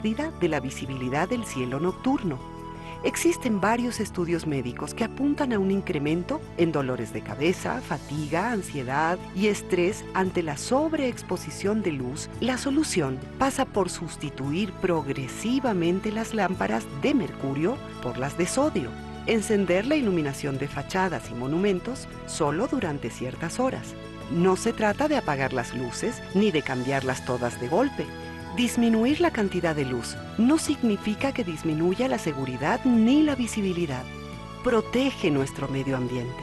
pérdida de la visibilidad del cielo nocturno. Existen varios estudios médicos que apuntan a un incremento en dolores de cabeza, fatiga, ansiedad y estrés ante la sobreexposición de luz. La solución pasa por sustituir progresivamente las lámparas de mercurio por las de sodio. Encender la iluminación de fachadas y monumentos solo durante ciertas horas. No se trata de apagar las luces ni de cambiarlas todas de golpe. Disminuir la cantidad de luz no significa que disminuya la seguridad ni la visibilidad. Protege nuestro medio ambiente.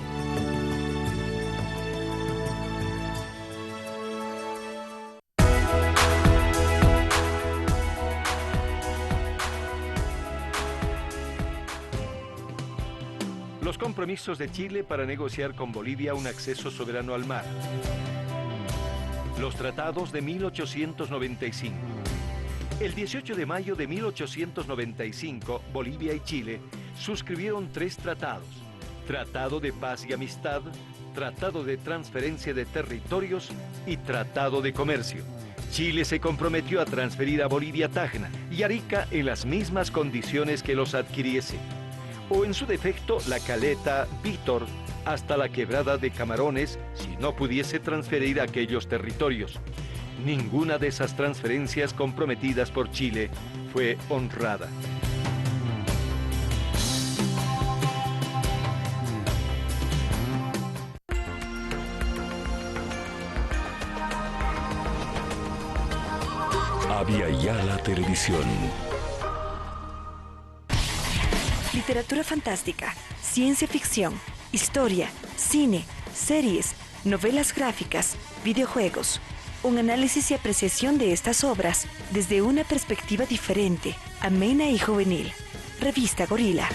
Los compromisos de Chile para negociar con Bolivia un acceso soberano al mar. Los tratados de 1895. El 18 de mayo de 1895, Bolivia y Chile suscribieron 3 tratados: Tratado de Paz y Amistad, Tratado de Transferencia de Territorios y Tratado de Comercio. Chile se comprometió a transferir a Bolivia Tacna y Arica en las mismas condiciones que los adquiriese, o en su defecto la caleta Vítor hasta la quebrada de Camarones, si no pudiese transferir aquellos territorios. Ninguna de esas transferencias comprometidas por Chile fue honrada. Avia Yala Televisión. Literatura fantástica, ciencia ficción, historia, cine, series, novelas gráficas, videojuegos. Un análisis y apreciación de estas obras desde una perspectiva diferente, amena y juvenil. Revista Gorila.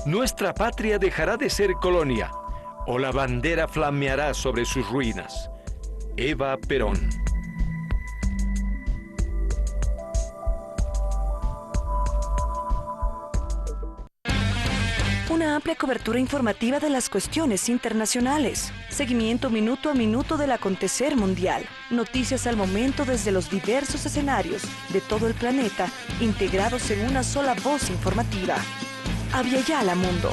Nuestra patria dejará de ser colonia, o la bandera flameará sobre sus ruinas. Eva Perón. Una amplia cobertura informativa de las cuestiones internacionales. Seguimiento minuto a minuto del acontecer mundial. Noticias al momento desde los diversos escenarios de todo el planeta, integrados en una sola voz informativa. Avia Yala Mundo.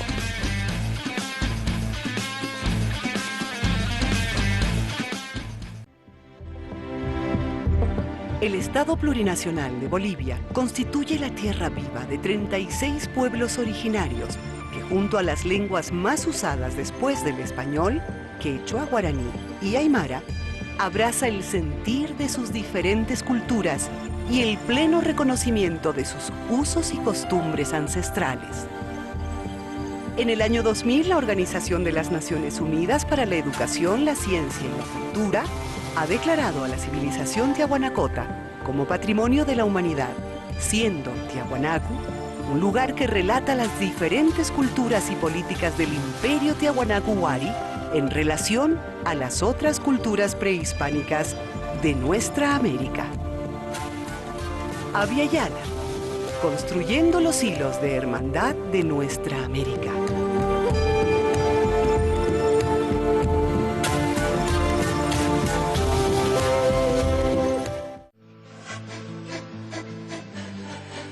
El Estado Plurinacional de Bolivia constituye la tierra viva de 36 pueblos originarios que, junto a las lenguas más usadas después del español, quechua, guaraní y aymara, abraza el sentir de sus diferentes culturas y el pleno reconocimiento de sus usos y costumbres ancestrales. En el año 2000, la Organización de las Naciones Unidas para la Educación, la Ciencia y la Cultura ha declarado a la civilización tiahuanacota como Patrimonio de la Humanidad, siendo Tiahuanacu un lugar que relata las diferentes culturas y políticas del Imperio Tiahuanacu Huari en relación a las otras culturas prehispánicas de nuestra América. Avia Yala, construyendo los hilos de hermandad de nuestra América.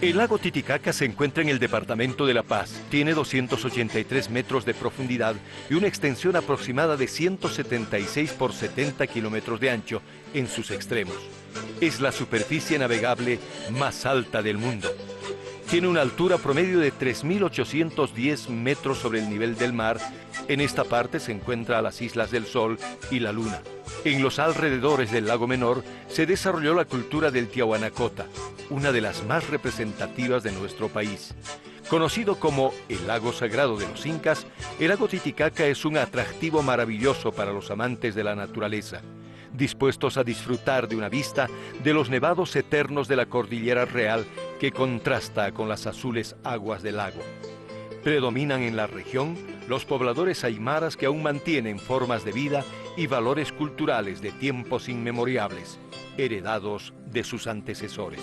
El lago Titicaca se encuentra en el departamento de La Paz. Tiene 283 metros de profundidad y una extensión aproximada de 176 por 70 kilómetros de ancho en sus extremos. Es la superficie navegable más alta del mundo. Tiene una altura promedio de 3.810 metros sobre el nivel del mar. En esta parte se encuentran las Islas del Sol y la Luna. En los alrededores del lago menor se desarrolló la cultura del Tiahuanacota, una de las más representativas de nuestro país. Conocido como el lago sagrado de los incas, el lago Titicaca es un atractivo maravilloso para los amantes de la naturaleza, dispuestos a disfrutar de una vista de los nevados eternos de la Cordillera Real que contrasta con las azules aguas del lago. Predominan en la región los pobladores aymaras que aún mantienen formas de vida y valores culturales de tiempos inmemorables, heredados de sus antecesores.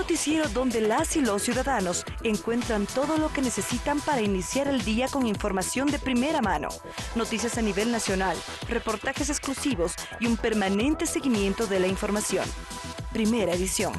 noticiero donde las y los ciudadanos encuentran todo lo que necesitan para iniciar el día con información de primera mano, noticias a nivel nacional, reportajes exclusivos y un permanente seguimiento de la información. Primera edición.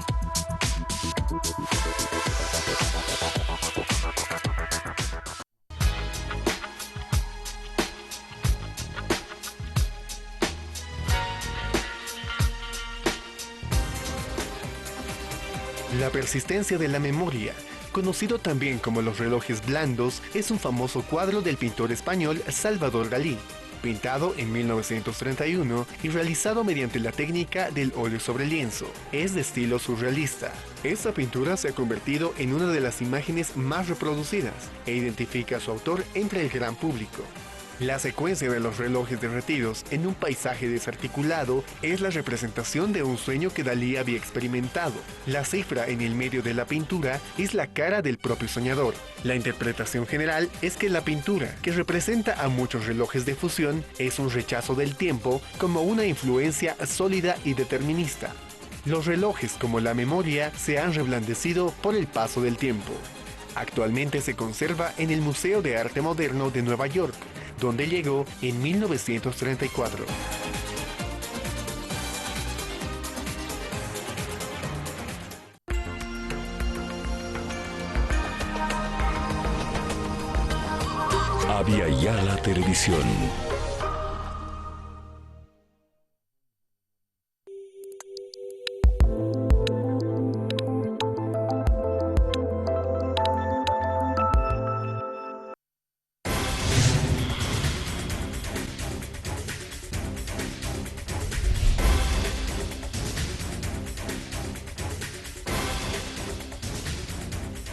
La persistencia de la memoria, conocido también como los relojes blandos, es un famoso cuadro del pintor español Salvador Dalí, pintado en 1931 y realizado mediante la técnica del óleo sobre lienzo. Es de estilo surrealista. Esta pintura se ha convertido en una de las imágenes más reproducidas e identifica a su autor entre el gran público. La secuencia de los relojes derretidos en un paisaje desarticulado es la representación de un sueño que Dalí había experimentado. La cifra en el medio de la pintura es la cara del propio soñador. La interpretación general es que la pintura, que representa a muchos relojes de fusión, es un rechazo del tiempo como una influencia sólida y determinista. Los relojes, como la memoria, se han reblandecido por el paso del tiempo. Actualmente se conserva en el Museo de Arte Moderno de Nueva York, donde llegó en 1934. Aviala Televisión.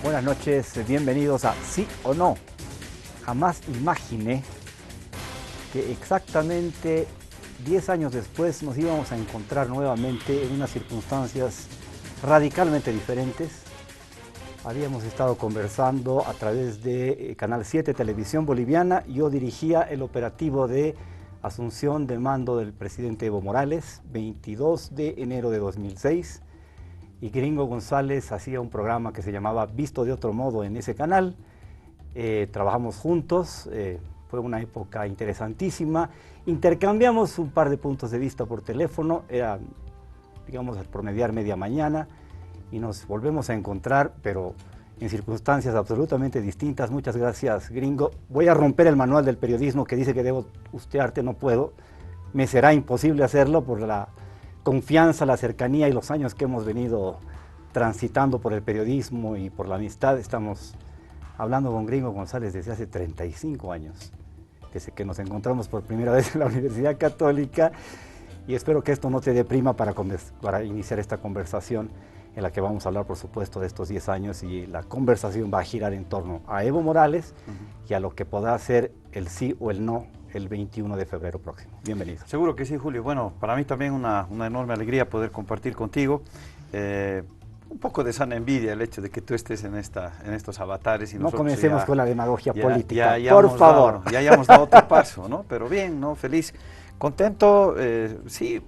Buenas noches, bienvenidos a Sí o No. Jamás imaginé que exactamente 10 años después nos íbamos a encontrar nuevamente en unas circunstancias radicalmente diferentes. Habíamos estado conversando a través de Canal 7 Televisión Boliviana. Yo dirigía el operativo de asunción de mando del presidente Evo Morales, 22 de enero de 2006. Y Gringo González hacía un programa que se llamaba Visto de Otro Modo en ese canal. Trabajamos juntos, fue una época interesantísima. Intercambiamos un par de puntos de vista por teléfono, era, digamos, al promediar media mañana, y nos volvemos a encontrar, pero en circunstancias absolutamente distintas. Muchas gracias, Gringo. Voy a romper el manual del periodismo que dice que debo ustearte, no puedo. Me será imposible hacerlo por la confianza, la cercanía y los años que hemos venido transitando por el periodismo y por la amistad. Estamos hablando con Gringo González desde hace 35 años, desde que nos encontramos por primera vez en la Universidad Católica, y espero que esto no te deprima para iniciar esta conversación en la que vamos a hablar, por supuesto, de estos 10 años, y la conversación va a girar en torno a Evo Morales y a lo que podrá ser el sí o el no el 21 de febrero próximo. Bienvenido. Seguro que sí, Julio. Bueno, para mí también una enorme alegría poder compartir contigo. Un poco de sana envidia el hecho de que tú estés en estos avatares. Y no comencemos con la demagogia política, ya por favor. Ya hayamos dado otro paso, ¿no? Pero bien, ¿no? Feliz, contento, sí.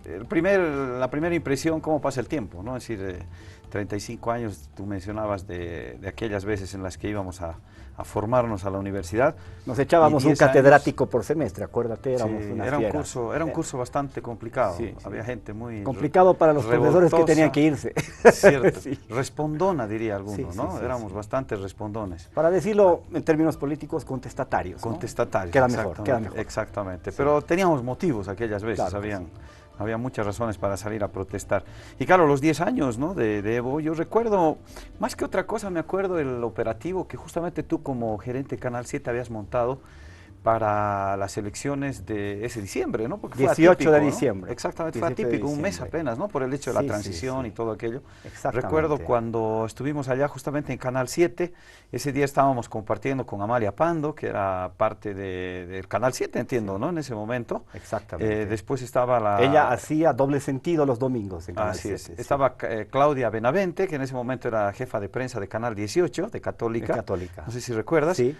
La primera impresión, cómo pasa el tiempo, ¿no? Es decir, 35 años, tú mencionabas de aquellas veces en las que íbamos a formarnos a la universidad. Nos echábamos un catedrático por semestre, acuérdate, éramos una era fiera. Era un curso bastante complicado, sí. Había gente muy complicado para los profesores que tenían que irse. Cierto, sí. Respondona diría alguno, Sí, ¿no? sí, Éramos bastante respondones. Para decirlo en términos políticos, contestatarios, ¿no? Contestatarios, queda mejor. Exactamente, Sí. Pero teníamos motivos aquellas veces, Claro, había muchas razones para salir a protestar. Y claro, los 10 años, ¿no? de Evo, yo recuerdo, más que otra cosa, me acuerdo el operativo que justamente tú como gerente de Canal 7 habías montado para las elecciones de ese diciembre, ¿no? Porque 18 atípico, de ¿no? diciembre. Exactamente, fue atípico, un mes apenas, ¿no? Por el hecho de la transición y todo aquello. Recuerdo cuando estuvimos allá justamente en Canal 7, ese día estábamos compartiendo con Amalia Pando, que era parte del Canal 7, entiendo, ¿no? En ese momento. Exactamente. Después estaba Ella hacía doble sentido los domingos en Canal 7. Sí. Estaba Claudia Benavente, que en ese momento era jefa de prensa de Canal 18, de Católica. De Católica. No sé si recuerdas. Sí.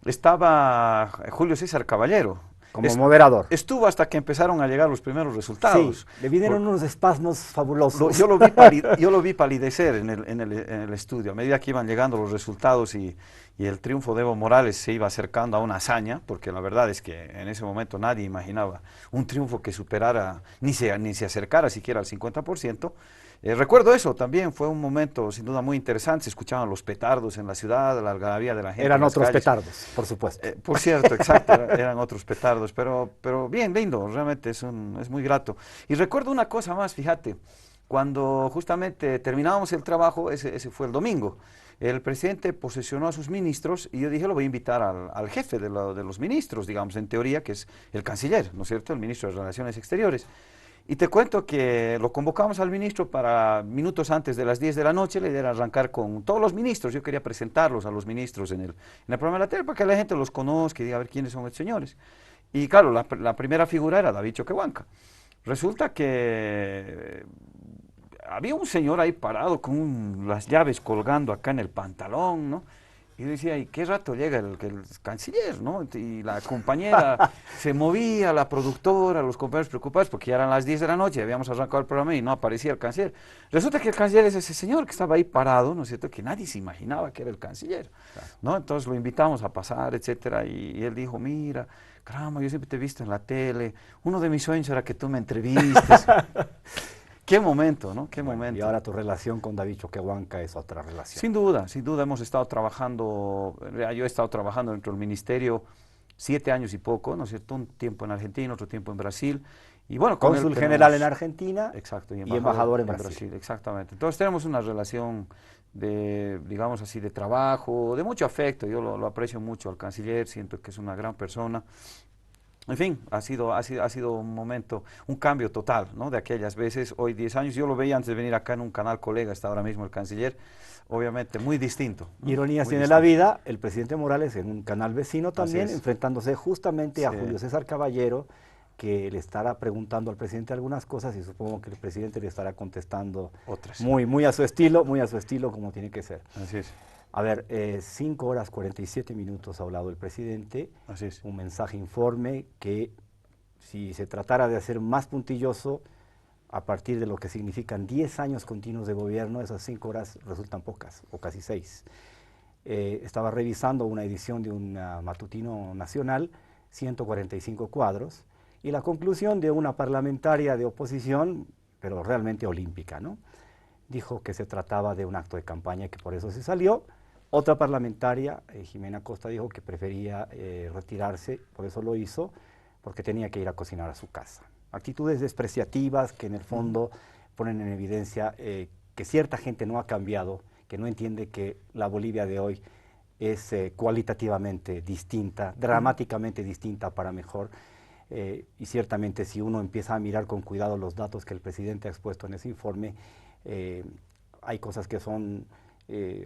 Estaba Julio César Caballero, como moderador. Estuvo hasta que empezaron a llegar los primeros resultados. Sí, le vinieron unos espasmos fabulosos. Yo lo vi palidecer en el estudio, a medida que iban llegando los resultados y el triunfo de Evo Morales se iba acercando a una hazaña, porque la verdad es que en ese momento nadie imaginaba un triunfo que superara, ni se acercara siquiera al 50%. Recuerdo eso también, fue un momento sin duda muy interesante, se escuchaban los petardos en la ciudad, la algarabía de la gente. Eran otros petardos, por supuesto. Por cierto, exacto, eran otros petardos, pero bien lindo, realmente es muy grato. Y recuerdo una cosa más, fíjate, cuando justamente terminábamos el trabajo, ese fue el domingo, el presidente posesionó a sus ministros y yo dije, lo voy a invitar al jefe de los ministros, digamos, en teoría, que es el canciller, ¿no es cierto?, el ministro de Relaciones Exteriores. Y te cuento que lo convocamos al ministro para minutos antes de las 10 de la noche, la idea era arrancar con todos los ministros, yo quería presentarlos a los ministros en el programa de la tele para que la gente los conozca y diga a ver quiénes son estos señores. Y claro, la primera figura era David Choquehuanca. Resulta que había un señor ahí parado con las llaves colgando acá en el pantalón, ¿no? Y yo decía, ¿y qué rato llega el canciller, no? Y la compañera se movía, la productora, los compañeros preocupados, porque ya eran las 10 de la noche, habíamos arrancado el programa y no aparecía el canciller. Resulta que el canciller es ese señor que estaba ahí parado, ¿no es cierto?, que nadie se imaginaba que era el canciller, ¿no? Entonces lo invitamos a pasar, etcétera, y él dijo, mira, caramba, yo siempre te he visto en la tele, uno de mis sueños era que tú me entrevistes. Qué momento, ¿no? Qué momento. Y ahora tu relación con David Choquehuanca es otra relación. Sin duda hemos estado trabajando, yo he estado trabajando dentro del ministerio 7 años y poco, ¿no es cierto? Un tiempo en Argentina, otro tiempo en Brasil. Y bueno, cónsul general en Argentina, exacto, y embajador en Brasil. Exactamente. Entonces tenemos una relación de, digamos así, de trabajo, de mucho afecto. Yo lo aprecio mucho al canciller, siento que es una gran persona. En fin, ha sido un momento, un cambio total, ¿no? De aquellas veces, hoy 10 años, yo lo veía antes de venir acá en un canal colega, está ahora mismo el canciller, obviamente muy distinto, ¿no? Ironías Muy tiene distinto. la vida, el presidente Morales en un canal vecino también, enfrentándose justamente a Sí. Julio César Caballero, que le estará preguntando al presidente algunas cosas y supongo que el presidente le estará contestando Otras. muy a su estilo, como tiene que ser. Así es. A ver, 5 horas 47 minutos ha hablado el presidente, Así es. un mensaje informe que si se tratara de hacer más puntilloso, a partir de lo que significan 10 años continuos de gobierno, esas 5 horas resultan pocas, o casi 6. Estaba revisando una edición de un matutino nacional, 145 cuadros, y la conclusión de una parlamentaria de oposición, pero realmente olímpica, ¿no? Dijo que se trataba de un acto de campaña y que por eso se salió. Otra parlamentaria, Jimena Costa, dijo que prefería retirarse, por eso lo hizo, porque tenía que ir a cocinar a su casa. Actitudes despreciativas que en el fondo ponen en evidencia que cierta gente no ha cambiado, que no entiende que la Bolivia de hoy es cualitativamente distinta, dramáticamente distinta para mejor. Y ciertamente si uno empieza a mirar con cuidado los datos que el presidente ha expuesto en ese informe, hay cosas que son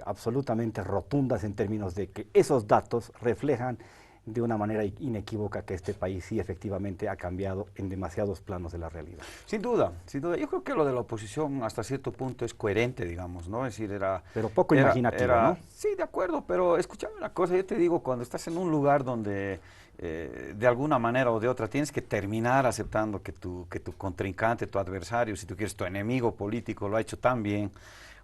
absolutamente rotundas en términos de que esos datos reflejan de una manera inequívoca que este país sí efectivamente ha cambiado en demasiados planos de la realidad. Sin duda, sin duda. Yo creo que lo de la oposición hasta cierto punto es coherente, digamos, ¿no? Es decir, pero poco imaginativo, ¿no? Sí, de acuerdo, pero escúchame una cosa, yo te digo, cuando estás en un lugar donde de alguna manera o de otra tienes que terminar aceptando que tu contrincante, tu adversario, si tú quieres tu enemigo político lo ha hecho tan bien,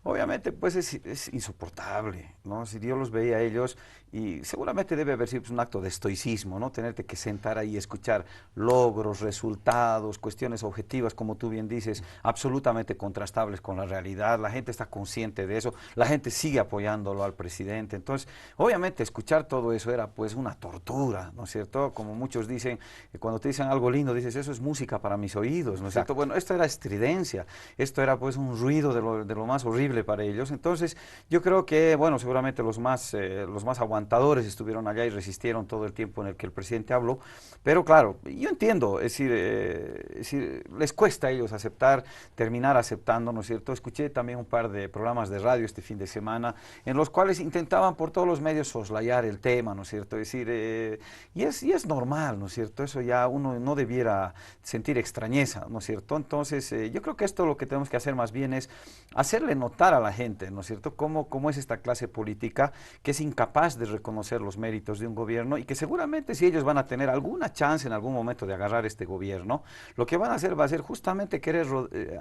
obviamente pues es insoportable, ¿no? Si yo los veía a ellos y seguramente debe haber sido pues, un acto de estoicismo, ¿no? Tenerte que sentar ahí y escuchar logros, resultados, cuestiones objetivas, como tú bien dices, absolutamente contrastables con la realidad, la gente está consciente de eso, la gente sigue apoyándolo al presidente, entonces obviamente escuchar todo eso era pues una tortura, ¿no es cierto? Como muchos dicen, cuando te dicen algo lindo, dices, eso es música para mis oídos, ¿no es cierto? Bueno, esto era estridencia, esto era pues un ruido de lo más horrible para ellos, entonces yo creo que, bueno, seguramente los más aguantadores estuvieron allá y resistieron todo el tiempo en el que el presidente habló, pero claro, yo entiendo, es decir, les cuesta a ellos terminar aceptando, ¿no es cierto? Escuché también un par de programas de radio este fin de semana en los cuales intentaban por todos los medios soslayar el tema, ¿no es cierto? Es decir, y es normal, ¿no es cierto? Eso ya uno no debiera sentir extrañeza, ¿no es cierto? Entonces, yo creo que esto lo que tenemos que hacer más bien es hacerle notar asustar a la gente, ¿no es cierto? ¿Cómo es esta clase política que es incapaz de reconocer los méritos de un gobierno y que seguramente si ellos van a tener alguna chance en algún momento de agarrar este gobierno, lo que van a hacer va a ser justamente querer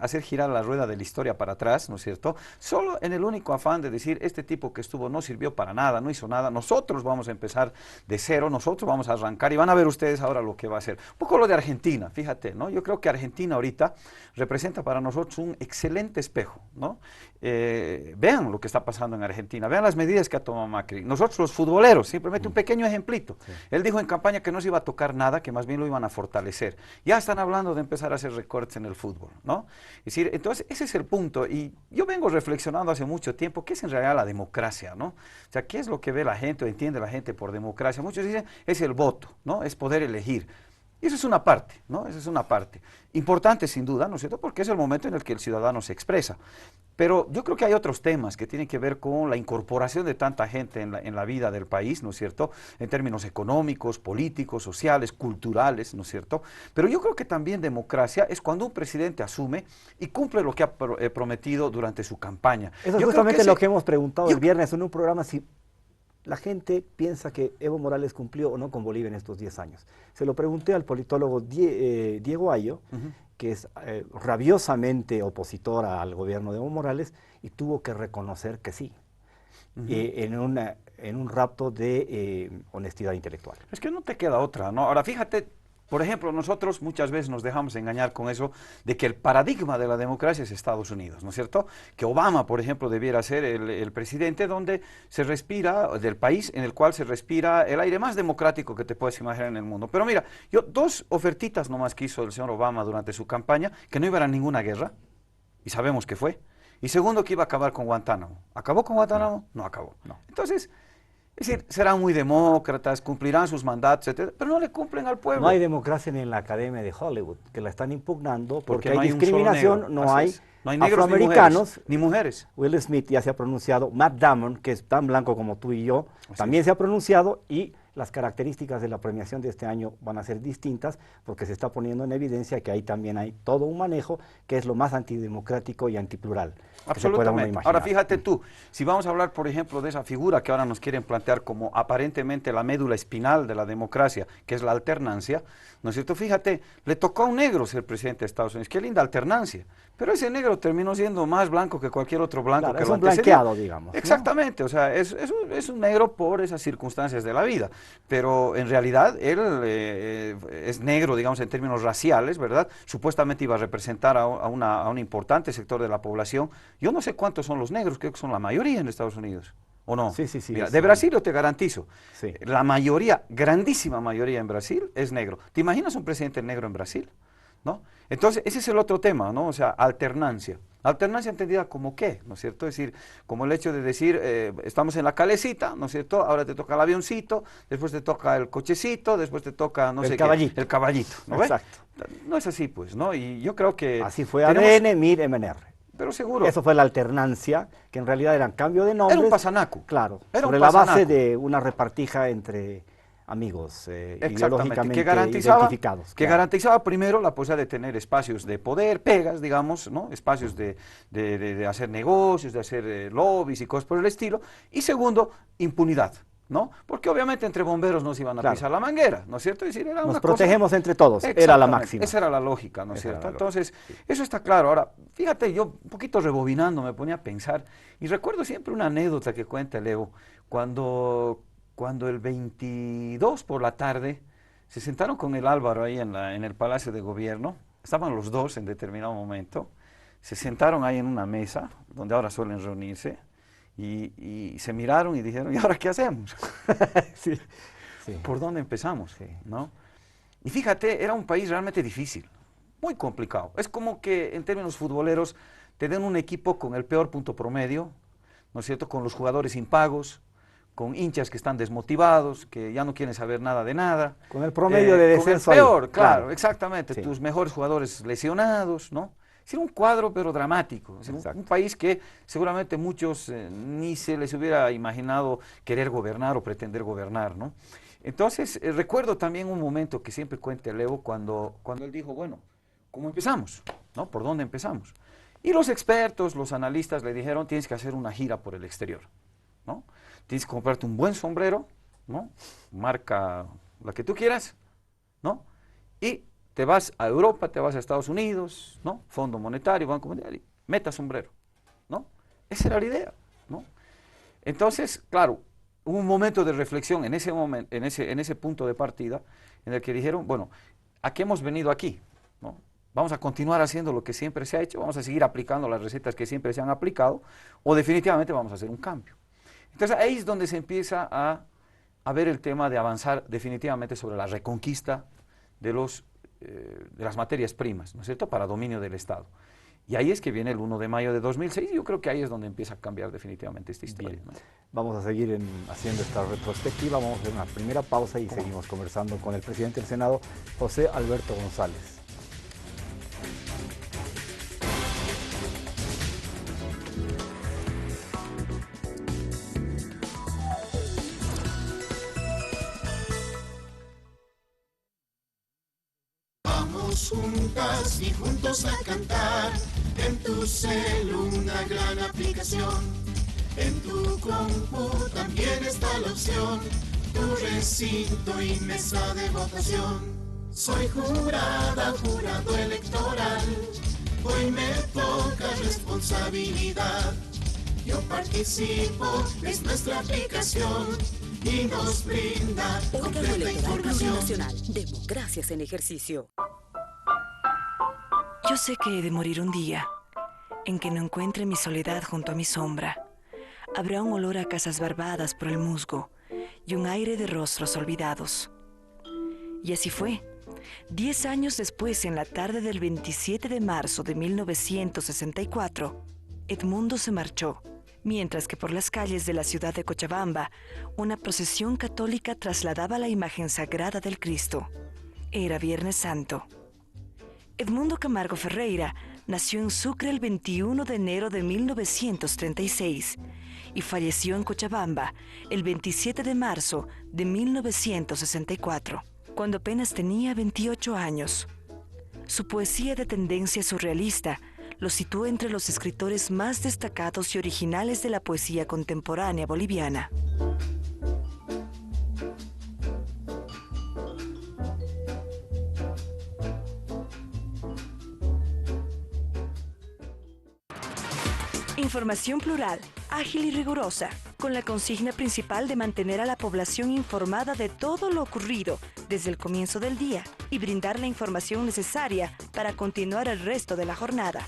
hacer girar la rueda de la historia para atrás, ¿no es cierto? Solo en el único afán de decir, este tipo que estuvo no sirvió para nada, no hizo nada, nosotros vamos a empezar de cero, nosotros vamos a arrancar y van a ver ustedes ahora lo que va a hacer. Un poco lo de Argentina, fíjate, ¿no? Yo creo que Argentina ahorita representa para nosotros un excelente espejo, ¿no? Vean lo que está pasando en Argentina, vean las medidas que ha tomado Macri. Nosotros los futboleros, simplemente un pequeño ejemplito. Sí. Él dijo en campaña que no se iba a tocar nada, que más bien lo iban a fortalecer. Ya están hablando de empezar a hacer recortes en el fútbol, ¿no? Es decir, entonces ese es el punto. Y yo vengo reflexionando hace mucho tiempo qué es en realidad la democracia, ¿no? O sea, qué es lo que ve la gente o entiende la gente por democracia. Muchos dicen es el voto, ¿no? Es poder elegir. Y eso es una parte, ¿no? Esa es una parte. Importante sin duda, ¿no es cierto? Porque es el momento en el que el ciudadano se expresa. Pero yo creo que hay otros temas que tienen que ver con la incorporación de tanta gente en la vida del país, ¿no es cierto? En términos económicos, políticos, sociales, culturales, ¿no es cierto? Pero yo creo que también democracia es cuando un presidente asume y cumple lo que ha prometido durante su campaña. Eso es justamente lo que hemos preguntado el viernes en un programa, si la gente piensa que Evo Morales cumplió o no con Bolivia en estos 10 años. Se lo pregunté al politólogo Diego Ayo, que es rabiosamente opositor al gobierno de Evo Morales, y tuvo que reconocer que sí, en un rapto de honestidad intelectual. Es que no te queda otra, ¿no? Ahora fíjate, por ejemplo, nosotros muchas veces nos dejamos engañar con eso de que el paradigma de la democracia es Estados Unidos, ¿no es cierto? Que Obama, por ejemplo, debiera ser el presidente donde se respira, del país en el cual se respira el aire más democrático que te puedes imaginar en el mundo. Pero mira, dos ofertitas nomás que hizo el señor Obama durante su campaña, que no iba a ninguna guerra, y sabemos que fue. Y segundo, que iba a acabar con Guantánamo. ¿Acabó con Guantánamo? No acabó. No. Entonces, es decir, serán muy demócratas, cumplirán sus mandatos, etcétera, pero no le cumplen al pueblo. No hay democracia ni en la Academia de Hollywood, que la están impugnando porque hay discriminación, no hay negros afroamericanos, ni mujeres. Will Smith ya se ha pronunciado, Matt Damon, que es tan blanco como tú y yo, también se ha pronunciado, y las características de la premiación de este año van a ser distintas porque se está poniendo en evidencia que ahí también hay todo un manejo que es lo más antidemocrático y antiplural. Absolutamente. Ahora fíjate tú, si vamos a hablar por ejemplo de esa figura que ahora nos quieren plantear como aparentemente la médula espinal de la democracia, que es la alternancia, ¿no es cierto? Fíjate, le tocó a un negro ser presidente de Estados Unidos, qué linda alternancia, pero ese negro terminó siendo más blanco que cualquier otro blanco, claro, que lo antecedió. Es un blanqueado, digamos. Exactamente, ¿no? O sea, es un negro por esas circunstancias de la vida, pero en realidad él es negro, digamos, en términos raciales, ¿verdad? Supuestamente iba a representar a un importante sector de la población. Yo no sé cuántos son los negros, creo que son la mayoría en Estados Unidos, ¿o no? Sí, sí, sí. Mira, sí. De Brasil yo te garantizo, sí. La mayoría, grandísima mayoría en Brasil es negro. ¿Te imaginas un presidente negro en Brasil? ¿No? Entonces, ese es el otro tema, ¿no? O sea, alternancia. Alternancia entendida como qué, ¿no es cierto? Es decir, como el hecho de decir, estamos en la calecita, ¿no es cierto? Ahora te toca el avioncito, después te toca el cochecito, después te toca, no sé caballito. Qué, el caballito, ¿no? Exacto. No es así, pues, ¿no? Y yo creo que... Así fue ADN, MIR, MNR. Pero seguro. Eso fue la alternancia, que en realidad era cambio de nombres. Era un pasanaco. Claro, era sobre la base de una repartija entre amigos ideológicamente identificados. Que garantizaba primero la posibilidad de tener espacios de poder, pegas, digamos, ¿no? Espacios de hacer negocios, de hacer lobbies y cosas por el estilo. Y segundo, impunidad, ¿no? Porque obviamente entre bomberos no se iban a pisar la manguera, ¿no es cierto? Es decir, era Nos protegemos entre todos, era la máxima. Esa era la lógica, ¿no es cierto? Entonces, eso está claro. Ahora, fíjate, yo un poquito rebobinando me ponía a pensar, y recuerdo siempre una anécdota que cuenta el Evo, cuando el 22 por la tarde se sentaron con el Álvaro ahí en el Palacio de Gobierno, estaban los dos en determinado momento, se sentaron ahí en una mesa, donde ahora suelen reunirse, y se miraron y dijeron, ¿y ahora qué hacemos? Sí, sí. ¿Por dónde empezamos? Sí. ¿No? Y fíjate, era un país realmente difícil, muy complicado. Es como que en términos futboleros te den un equipo con el peor punto promedio, ¿no es cierto? Con los jugadores impagos, con hinchas que están desmotivados, que ya no quieren saber nada de nada. Con el promedio de descenso. Con el peor, claro, exactamente. Sí. Tus mejores jugadores lesionados, ¿no? Es un cuadro pero dramático, es un país que seguramente muchos ni se les hubiera imaginado querer gobernar o pretender gobernar, ¿no? Entonces, recuerdo también un momento que siempre cuenta el Evo cuando él dijo, bueno, ¿cómo empezamos? ¿No? ¿Por dónde empezamos? Y los expertos, los analistas le dijeron, tienes que hacer una gira por el exterior, ¿no? Tienes que comprarte un buen sombrero, ¿no? Marca la que tú quieras, ¿no? Y te vas a Europa, te vas a Estados Unidos, ¿no? Fondo Monetario, Banco Mundial, y meta sombrero, ¿no? Esa era la idea, ¿no? Entonces, claro, hubo un momento de reflexión en ese momento, en ese punto de partida, en el que dijeron, bueno, ¿a qué hemos venido aquí? ¿No? Vamos a continuar haciendo lo que siempre se ha hecho, vamos a seguir aplicando las recetas que siempre se han aplicado, o definitivamente vamos a hacer un cambio. Entonces ahí es donde se empieza a ver el tema de avanzar definitivamente sobre la reconquista de las materias primas, ¿no es cierto?, para dominio del Estado. Y ahí es que viene el 1 de mayo de 2006, y yo creo que ahí es donde empieza a cambiar definitivamente esta historia, ¿no? Vamos a seguir haciendo esta retrospectiva, vamos a hacer una primera pausa y seguimos conversando con el presidente del Senado, José Alberto González. Juntas y juntos a cantar, en tu celu una gran aplicación, en tu compu también está la opción, tu recinto y mesa de votación. Soy jurado electoral, hoy me toca responsabilidad, yo participo, es nuestra aplicación y nos brinda completa información. Nacional, democracias en ejercicio. Yo sé que he de morir un día, en que no encuentre mi soledad junto a mi sombra. Habrá un olor a casas barbadas por el musgo y un aire de rostros olvidados. Y así fue. 10 años después, en la tarde del 27 de marzo de 1964, Edmundo se marchó, mientras que por las calles de la ciudad de Cochabamba, una procesión católica trasladaba la imagen sagrada del Cristo. Era Viernes Santo. Edmundo Camargo Ferreira nació en Sucre el 21 de enero de 1936 y falleció en Cochabamba el 27 de marzo de 1964, cuando apenas tenía 28 años. Su poesía de tendencia surrealista lo situó entre los escritores más destacados y originales de la poesía contemporánea boliviana. Información plural, ágil y rigurosa, con la consigna principal de mantener a la población informada de todo lo ocurrido desde el comienzo del día y brindar la información necesaria para continuar el resto de la jornada.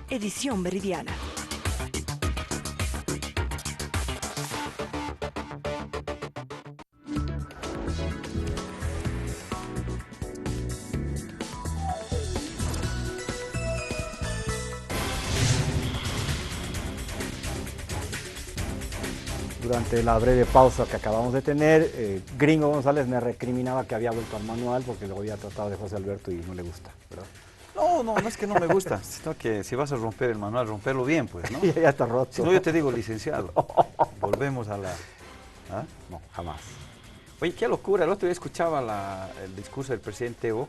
Edición Meridiana. Durante la breve pausa que acabamos de tener, Gringo González me recriminaba que había vuelto al manual porque lo había tratado de José Alberto y no le gusta, ¿verdad? No es que no me gusta, sino que si vas a romper el manual, romperlo bien, pues, ¿no? Ya está roto. Si no, yo te digo, licenciado, volvemos a la... ¿Ah? No, jamás. Oye, qué locura, el otro día escuchaba el discurso del presidente Evo,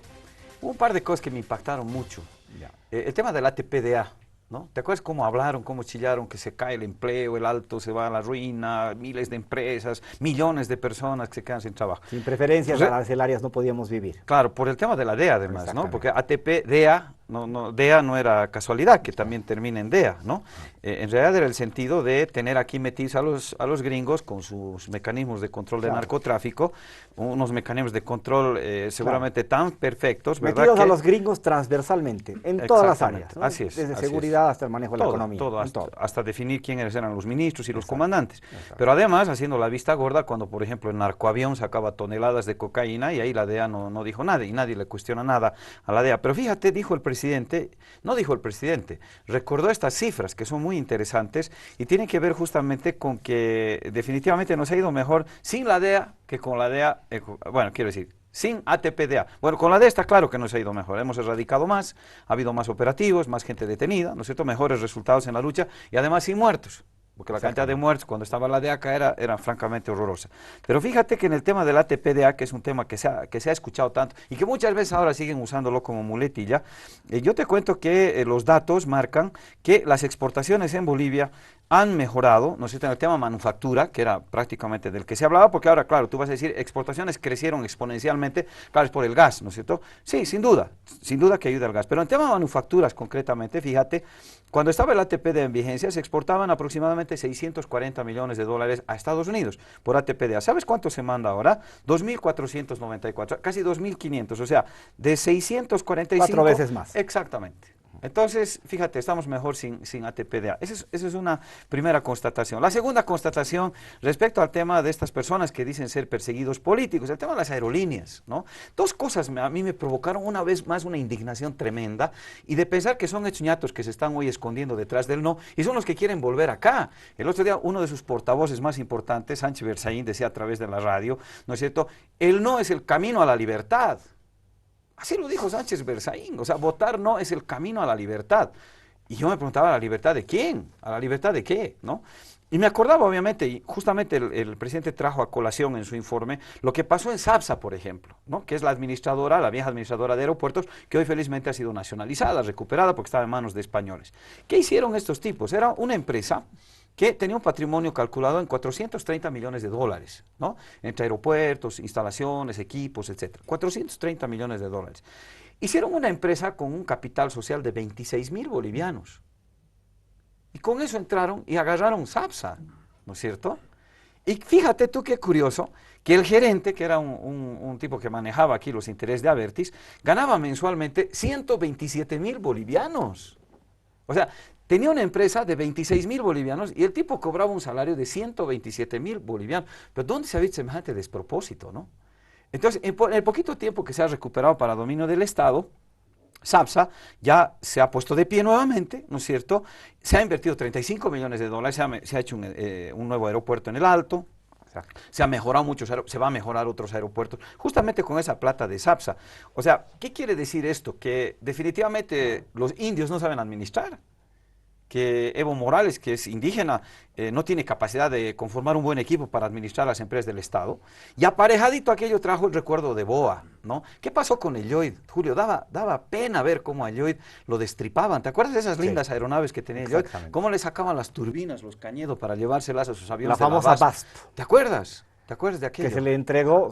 hubo un par de cosas que me impactaron mucho. Ya. El tema del ATP-DA, ¿no? ¿Te acuerdas cómo hablaron, cómo chillaron, que se cae el empleo, el alto se va a la ruina, miles de empresas, millones de personas que se quedan sin trabajo? Sin preferencias arancelarias no podíamos vivir. Claro, por el tema de la DEA además, ¿no? Porque ATP, DEA, DEA no era casualidad, que también termina en DEA, ¿no? En realidad era el sentido de tener aquí metidos a los gringos con sus mecanismos de control de narcotráfico, unos mecanismos de control seguramente tan perfectos, ¿verdad? Metidos a los gringos transversalmente, en todas las áreas, ¿no? Así es. Desde seguridad hasta el manejo de la economía. Hasta definir quiénes eran los ministros y los comandantes. Pero además haciendo la vista gorda cuando, por ejemplo, el narcoavión sacaba toneladas de cocaína y ahí la DEA no dijo nada y nadie le cuestiona nada a la DEA. Pero fíjate, recordó estas cifras que son muy interesantes y tienen que ver justamente con que definitivamente nos ha ido mejor sin la DEA que con la DEA, bueno, quiero decir, sin ATP-DA. Bueno, con la DEA está claro que nos ha ido mejor, hemos erradicado más, ha habido más operativos, más gente detenida, ¿no es cierto?, mejores resultados en la lucha y además sin muertos. porque la cantidad de muertos cuando estaba la DEACA era francamente horrorosa. Pero fíjate que en el tema del ATP-DA, que es un tema que se ha escuchado tanto y que muchas veces ahora siguen usándolo como muletilla, yo te cuento que los datos marcan que las exportaciones en Bolivia han mejorado, ¿no es cierto?, en el tema manufactura, que era prácticamente del que se hablaba, porque ahora, claro, tú vas a decir, exportaciones crecieron exponencialmente, claro, es por el gas, ¿no es cierto? Sí, sin duda que ayuda el gas, pero en tema de manufacturas concretamente, fíjate, cuando estaba el ATP-DA en vigencia, se exportaban aproximadamente 640 millones de dólares a Estados Unidos por ATP-DA. ¿Sabes cuánto se manda ahora? 2.494, casi 2.500, o sea, de 645... 4 veces más. Exactamente. Entonces, fíjate, estamos mejor sin ATP-DA. Esa es una primera constatación. La segunda constatación, respecto al tema de estas personas que dicen ser perseguidos políticos, el tema de las aerolíneas, ¿no? Dos cosas a mí me provocaron una vez más una indignación tremenda, y de pensar que son hechuñatos que se están hoy escondiendo detrás del no, y son los que quieren volver acá. El otro día, uno de sus portavoces más importantes, Sánchez Berzaín, decía a través de la radio, ¿no es cierto?, el no es el camino a la libertad. Así lo dijo Sánchez Berzaín, o sea, votar no es el camino a la libertad. Y yo me preguntaba, ¿la libertad de quién? ¿A la libertad de qué? ¿No? Y me acordaba, obviamente, y justamente el presidente trajo a colación en su informe lo que pasó en SAPSA, por ejemplo, ¿no?, que es la administradora, la vieja administradora de aeropuertos, que hoy felizmente ha sido nacionalizada, recuperada, porque estaba en manos de españoles. ¿Qué hicieron estos tipos? Era una empresa que tenía un patrimonio calculado en 430 millones de dólares, ¿no?, entre aeropuertos, instalaciones, equipos, etc. 430 millones de dólares. Hicieron una empresa con un capital social de 26.000 bolivianos. Y con eso entraron y agarraron SAPSA, ¿no es cierto? Y fíjate tú qué curioso, que el gerente, que era un tipo que manejaba aquí los intereses de Abertis, ganaba mensualmente 127.000 bolivianos. O sea, tenía una empresa de 26.000 bolivianos y el tipo cobraba un salario de 127.000 bolivianos. Pero ¿dónde se ha visto semejante despropósito, no? Entonces, en el poquito tiempo que se ha recuperado para dominio del Estado, SAPSA ya se ha puesto de pie nuevamente, ¿no es cierto? Se ha invertido 35 millones de dólares, se ha hecho un nuevo aeropuerto en el Alto, se ha mejorado muchos se va a mejorar otros aeropuertos, justamente con esa plata de SAPSA. O sea, ¿qué quiere decir esto? Que definitivamente los indios no saben administrar, que Evo Morales, que es indígena, no tiene capacidad de conformar un buen equipo para administrar las empresas del Estado, y aparejadito aquello trajo el recuerdo de Boa, ¿no? ¿Qué pasó con el Lloyd? Julio, daba pena ver cómo a Lloyd lo destripaban. ¿Te acuerdas de esas lindas aeronaves que tenía Lloyd? ¿Cómo le sacaban las turbinas, los cañedos para llevárselas a sus aviones? La famosa BASP. ¿Te acuerdas? ¿Te acuerdas de aquello? Que se le entregó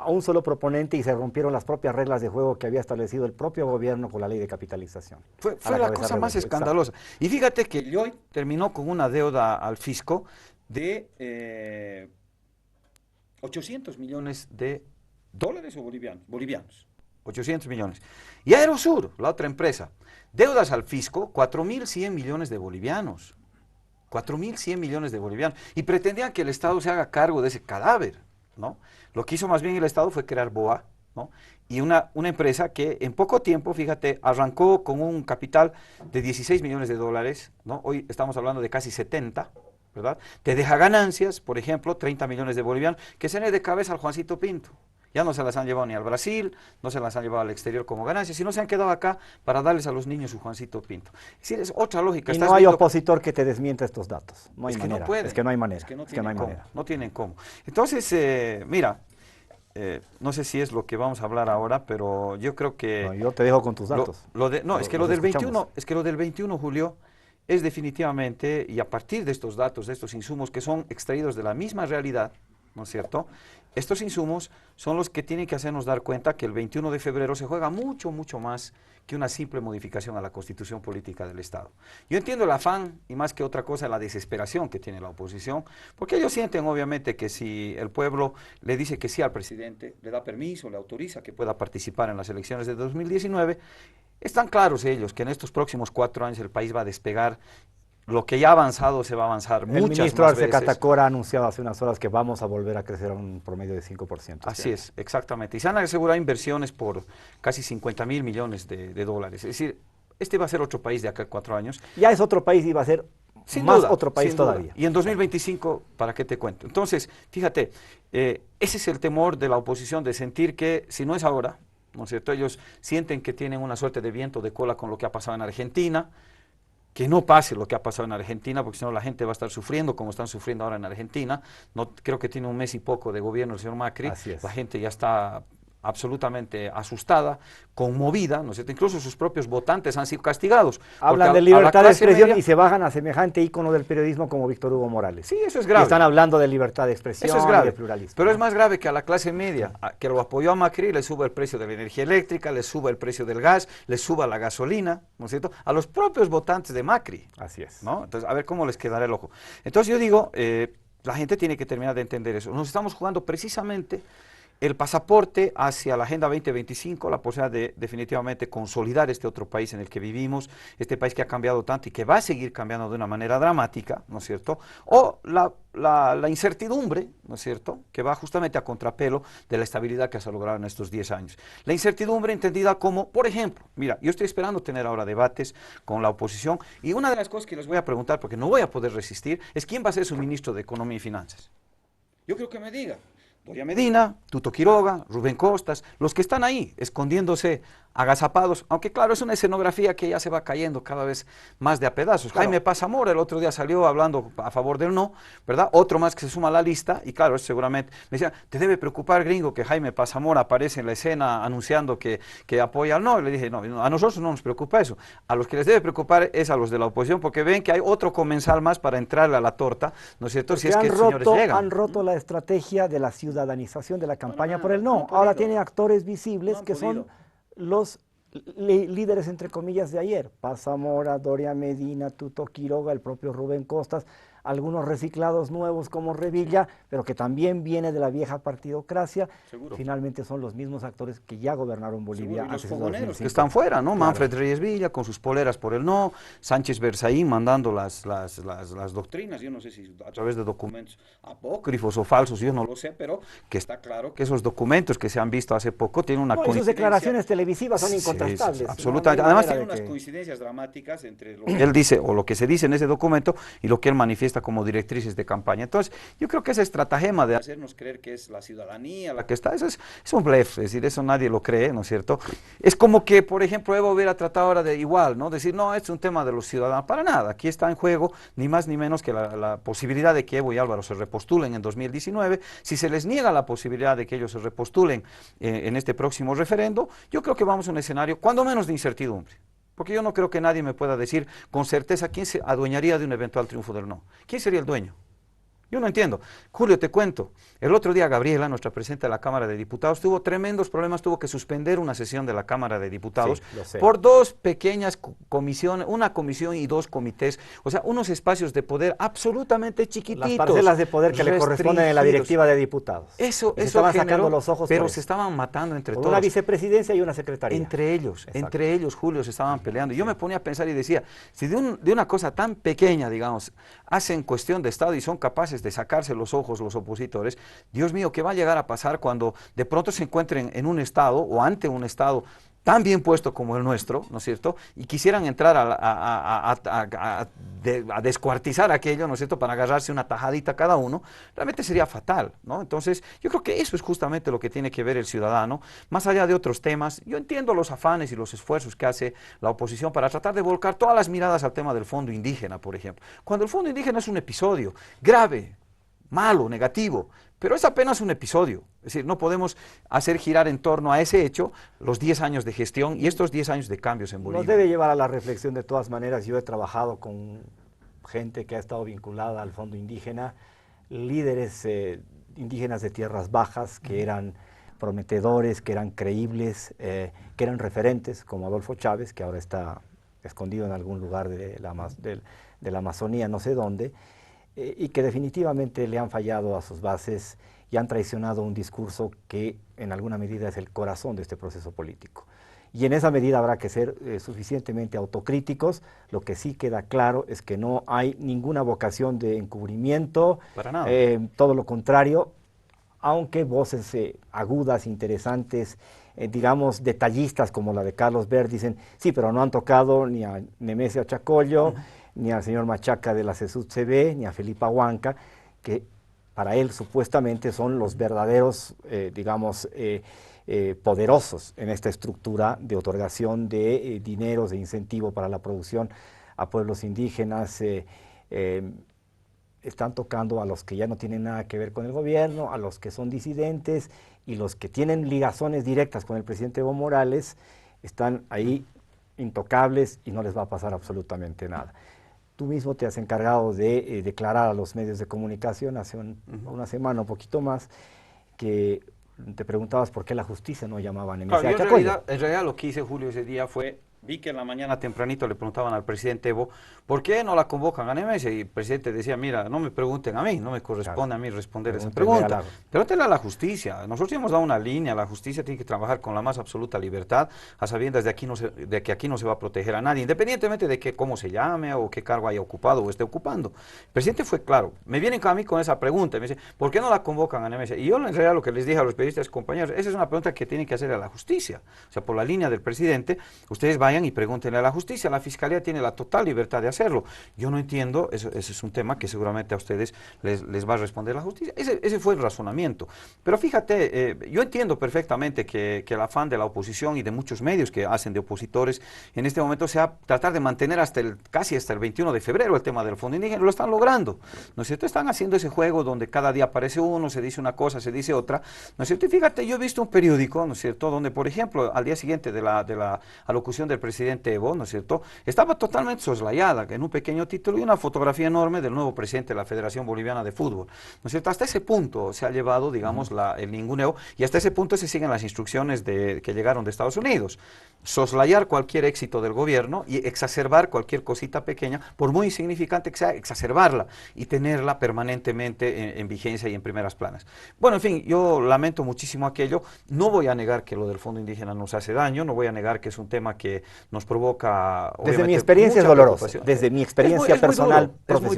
a un solo proponente y se rompieron las propias reglas de juego que había establecido el propio gobierno con la ley de capitalización. Fue la cosa más escandalosa. Y fíjate que Lloyd terminó con una deuda al fisco de 800 millones de dólares o bolivianos, 800 millones. Y Aerosur, la otra empresa, deudas al fisco, 4.100 millones de bolivianos. 4.100 millones de bolivianos. Y pretendían que el Estado se haga cargo de ese cadáver, ¿no? Lo que hizo más bien el Estado fue crear BOA, ¿no? Y una empresa que en poco tiempo, fíjate, arrancó con un capital de 16 millones de dólares, ¿no? Hoy estamos hablando de casi 70, ¿verdad? Te deja ganancias, por ejemplo, 30 millones de bolivianos, que se le de cabeza al Juancito Pinto. Ya no se las han llevado ni al Brasil, no se las han llevado al exterior como ganancias, sino se han quedado acá para darles a los niños su Juancito Pinto. Es decir, es otra lógica. Y no hay opositor que te desmienta estos datos. No hay manera. No puede. Es que no hay manera. Es que no tienen cómo. No tienen cómo. Entonces, mira, no sé si es lo que vamos a hablar ahora, pero yo creo que... No, yo te dejo con tus datos. Es que lo del 21, Julio, es definitivamente, y a partir de estos datos, de estos insumos que son extraídos de la misma realidad, ¿no es cierto? Estos insumos son los que tienen que hacernos dar cuenta que el 21 de febrero se juega mucho, mucho más que una simple modificación a la Constitución Política del Estado. Yo entiendo el afán y más que otra cosa la desesperación que tiene la oposición, porque ellos sienten obviamente que si el pueblo le dice que sí al presidente, le da permiso, le autoriza que pueda participar en las elecciones de 2019, están claros ellos que en estos próximos 4 años el país va a despegar. Lo que ya ha avanzado se va a avanzar muchas más veces. El ministro Arce Catacora ha anunciado hace unas horas que vamos a volver a crecer a un promedio de 5%. Así es, exactamente. Y se han asegurado inversiones por casi 50.000 millones de dólares. Es decir, este va a ser otro país de acá a 4 años. Ya es otro país y va a ser otro país todavía. Y en 2025, ¿para qué te cuento? Entonces, fíjate, ese es el temor de la oposición, de sentir que si no es ahora, ¿no es cierto? Ellos sienten que tienen una suerte de viento de cola con lo que ha pasado en Argentina. que no pase lo que ha pasado en Argentina, porque si no la gente va a estar sufriendo como están sufriendo ahora en Argentina. No, creo que tiene un mes y poco de gobierno el señor Macri. Así es. La gente ya está absolutamente asustada, conmovida, ¿no es cierto? Incluso sus propios votantes han sido castigados. Hablan de libertad de expresión y se bajan a semejante ícono del periodismo como Víctor Hugo Morales. Sí, eso es grave. Y están hablando de libertad de expresión, eso es grave, y de pluralismo. Pero es más grave que a la clase media, que lo apoyó a Macri, le suba el precio de la energía eléctrica, le suba el precio del gas, le suba la gasolina, ¿no es cierto? A los propios votantes de Macri. Así es. ¿No? Entonces, a ver cómo les quedará el ojo. Entonces yo digo, la gente tiene que terminar de entender eso. Nos estamos jugando precisamente el pasaporte hacia la Agenda 2025, la posibilidad de definitivamente consolidar este otro país en el que vivimos, este país que ha cambiado tanto y que va a seguir cambiando de una manera dramática, ¿no es cierto? O la incertidumbre, ¿no es cierto?, que va justamente a contrapelo de la estabilidad que se ha logrado en estos 10 años. La incertidumbre entendida como, por ejemplo, mira, yo estoy esperando tener ahora debates con la oposición y una de las cosas que les voy a preguntar, porque no voy a poder resistir, es quién va a ser su ministro de Economía y Finanzas. Yo creo que me diga. Doria Medina, Tuto Quiroga, Rubén Costas, los que están ahí, escondiéndose, agazapados, aunque claro, es una escenografía que ya se va cayendo cada vez más de a pedazos. Claro. Jaime Paz Zamora el otro día salió hablando a favor del no, ¿verdad? Otro más que se suma a la lista, y claro, seguramente me decía, te debe preocupar, gringo, que Jaime Paz Zamora aparece en la escena anunciando que apoya al no, y le dije, no, a nosotros no nos preocupa eso, a los que les debe preocupar es a los de la oposición, porque ven que hay otro comensal más para entrarle a la torta, ¿no es cierto? Porque si es que los señores llegan. Han roto la estrategia de la ciudadanización de la campaña por el no. Ahora tiene actores visibles que son los líderes, entre comillas, de ayer. Paz Zamora, Doria Medina, Tuto Quiroga, el propio Rubén Costas, algunos reciclados nuevos como Revilla, pero que también viene de la vieja partidocracia. Seguro. Finalmente son los mismos actores que ya gobernaron Bolivia. Los fogoneros que están fuera, ¿no? Claro. Manfred Reyes Villa con sus poleras por el no, Sánchez Berzaín mandando las doctrinas, yo no sé si a través de documentos apócrifos o falsos, yo no lo sé, pero que está claro que esos documentos que se han visto hace poco tienen una coincidencia. Sus declaraciones televisivas son incontrastables. Sí, absolutamente. Además tiene unas coincidencias dramáticas entre lo que él dice o lo que se dice en ese documento y lo que él manifiesta como directrices de campaña. Entonces, yo creo que ese estratagema de hacernos creer que es la ciudadanía la que está, eso es un blef, es decir, eso nadie lo cree, ¿no es cierto? Es como que, por ejemplo, Evo hubiera tratado ahora de igual, ¿no? Decir, no, es un tema de los ciudadanos, para nada, aquí está en juego ni más ni menos que la posibilidad de que Evo y Álvaro se repostulen en 2019, si se les niega la posibilidad de que ellos se repostulen en este próximo referendo, yo creo que vamos a un escenario, cuando menos de incertidumbre. Porque yo no creo que nadie me pueda decir con certeza quién se adueñaría de un eventual triunfo del no. ¿Quién sería el dueño? Yo no entiendo. Julio, te cuento, el otro día Gabriela, nuestra presidenta de la Cámara de Diputados, tuvo tremendos problemas, tuvo que suspender una sesión de la Cámara de Diputados por dos pequeñas comisiones, una comisión y dos comités, o sea, unos espacios de poder absolutamente chiquititos. Las parcelas de poder que le corresponden en la directiva de diputados. Eso estaban sacando los ojos pero se estaban matando entre todos. Una vicepresidencia y una secretaría. Entre ellos, Julio, se estaban peleando. Yo me ponía a pensar y decía, si de una cosa tan pequeña, digamos, hacen cuestión de Estado y son capaces de sacarse los ojos los opositores, Dios mío, ¿qué va a llegar a pasar cuando de pronto se encuentren en un Estado o ante un Estado tan bien puesto como el nuestro, ¿no es cierto?, y quisieran entrar a descuartizar aquello, ¿no es cierto?, para agarrarse una tajadita cada uno, realmente sería fatal, ¿no? Entonces, yo creo que eso es justamente lo que tiene que ver el ciudadano, más allá de otros temas. Yo entiendo los afanes y los esfuerzos que hace la oposición para tratar de volcar todas las miradas al tema del fondo indígena, por ejemplo, cuando el fondo indígena es un episodio grave, malo, negativo, pero es apenas un episodio. Es decir, no podemos hacer girar en torno a ese hecho los 10 años de gestión y estos 10 años de cambios en Bolivia. Nos debe llevar a la reflexión de todas maneras. Yo he trabajado con gente que ha estado vinculada al fondo indígena, líderes indígenas de tierras bajas que eran prometedores, que eran creíbles, que eran referentes, como Adolfo Chávez, que ahora está escondido en algún lugar de la Amazonía, no sé dónde, y que definitivamente le han fallado a sus bases y han traicionado un discurso que en alguna medida es el corazón de este proceso político. Y en esa medida habrá que ser suficientemente autocríticos. Lo que sí queda claro es que no hay ninguna vocación de encubrimiento, para nada. Todo lo contrario, aunque voces agudas, interesantes, digamos detallistas como la de Carlos Ver dicen, sí, pero no han tocado ni a Nemesio Chacollo, ni al señor Machaca de la CSUD-CB, ni a Felipe Huanca, que para él supuestamente son los verdaderos, poderosos en esta estructura de otorgación de dineros, de incentivo para la producción a pueblos indígenas, están tocando a los que ya no tienen nada que ver con el gobierno, a los que son disidentes y los que tienen ligazones directas con el presidente Evo Morales, están ahí intocables y no les va a pasar absolutamente nada. Tú mismo te has encargado de declarar a los medios de comunicación hace una semana, un poquito más, que te preguntabas por qué la justicia no llamaba a Nemesio. Claro, en realidad lo que hice, Julio, ese día fue, vi que en la mañana tempranito le preguntaban al presidente Evo, ¿por qué no la convocan a Nemesio? Y el presidente decía, mira, no me pregunten a mí, no me corresponde a mí responder esa pregunta. Pregúntale a la justicia. Nosotros hemos dado una línea, la justicia tiene que trabajar con la más absoluta libertad, a sabiendas de que aquí no se va a proteger a nadie, independientemente de que cómo se llame o qué cargo haya ocupado o esté ocupando. El presidente fue claro. Me vienen a mí con esa pregunta, me dice, ¿por qué no la convocan a Nemesio? Y yo en realidad lo que les dije a los periodistas compañeros, esa es una pregunta que tienen que hacer a la justicia. O sea, por la línea del presidente, ustedes vayan y pregúntenle a la justicia, la fiscalía tiene la total libertad de hacerlo. Yo no entiendo, ese es un tema que seguramente a ustedes les va a responder la justicia. Ese fue el razonamiento. Pero fíjate, yo entiendo perfectamente que el afán de la oposición y de muchos medios que hacen de opositores en este momento sea tratar de mantener casi hasta el 21 de febrero el tema del Fondo Indígena. Lo están logrando, ¿no es cierto? Están haciendo ese juego donde cada día aparece uno, se dice una cosa, se dice otra, ¿no es cierto? Y fíjate, yo he visto un periódico, ¿no es cierto?, donde, por ejemplo, al día siguiente de la alocución del presidente Evo, ¿no es cierto?, estaba totalmente soslayada, en un pequeño título y una fotografía enorme del nuevo presidente de la Federación Boliviana de Fútbol, ¿no es cierto? Hasta ese punto se ha llevado, digamos, el ninguneo, y hasta ese punto se siguen las instrucciones que llegaron de Estados Unidos. Soslayar cualquier éxito del gobierno y exacerbar cualquier cosita pequeña, por muy insignificante que sea, exacerbarla y tenerla permanentemente en vigencia y en primeras planas. Bueno, en fin, yo lamento muchísimo aquello. No voy a negar que lo del Fondo Indígena nos hace daño, no voy a negar que es un tema que nos provoca, desde mi experiencia es doloroso, desde mi experiencia personal, es muy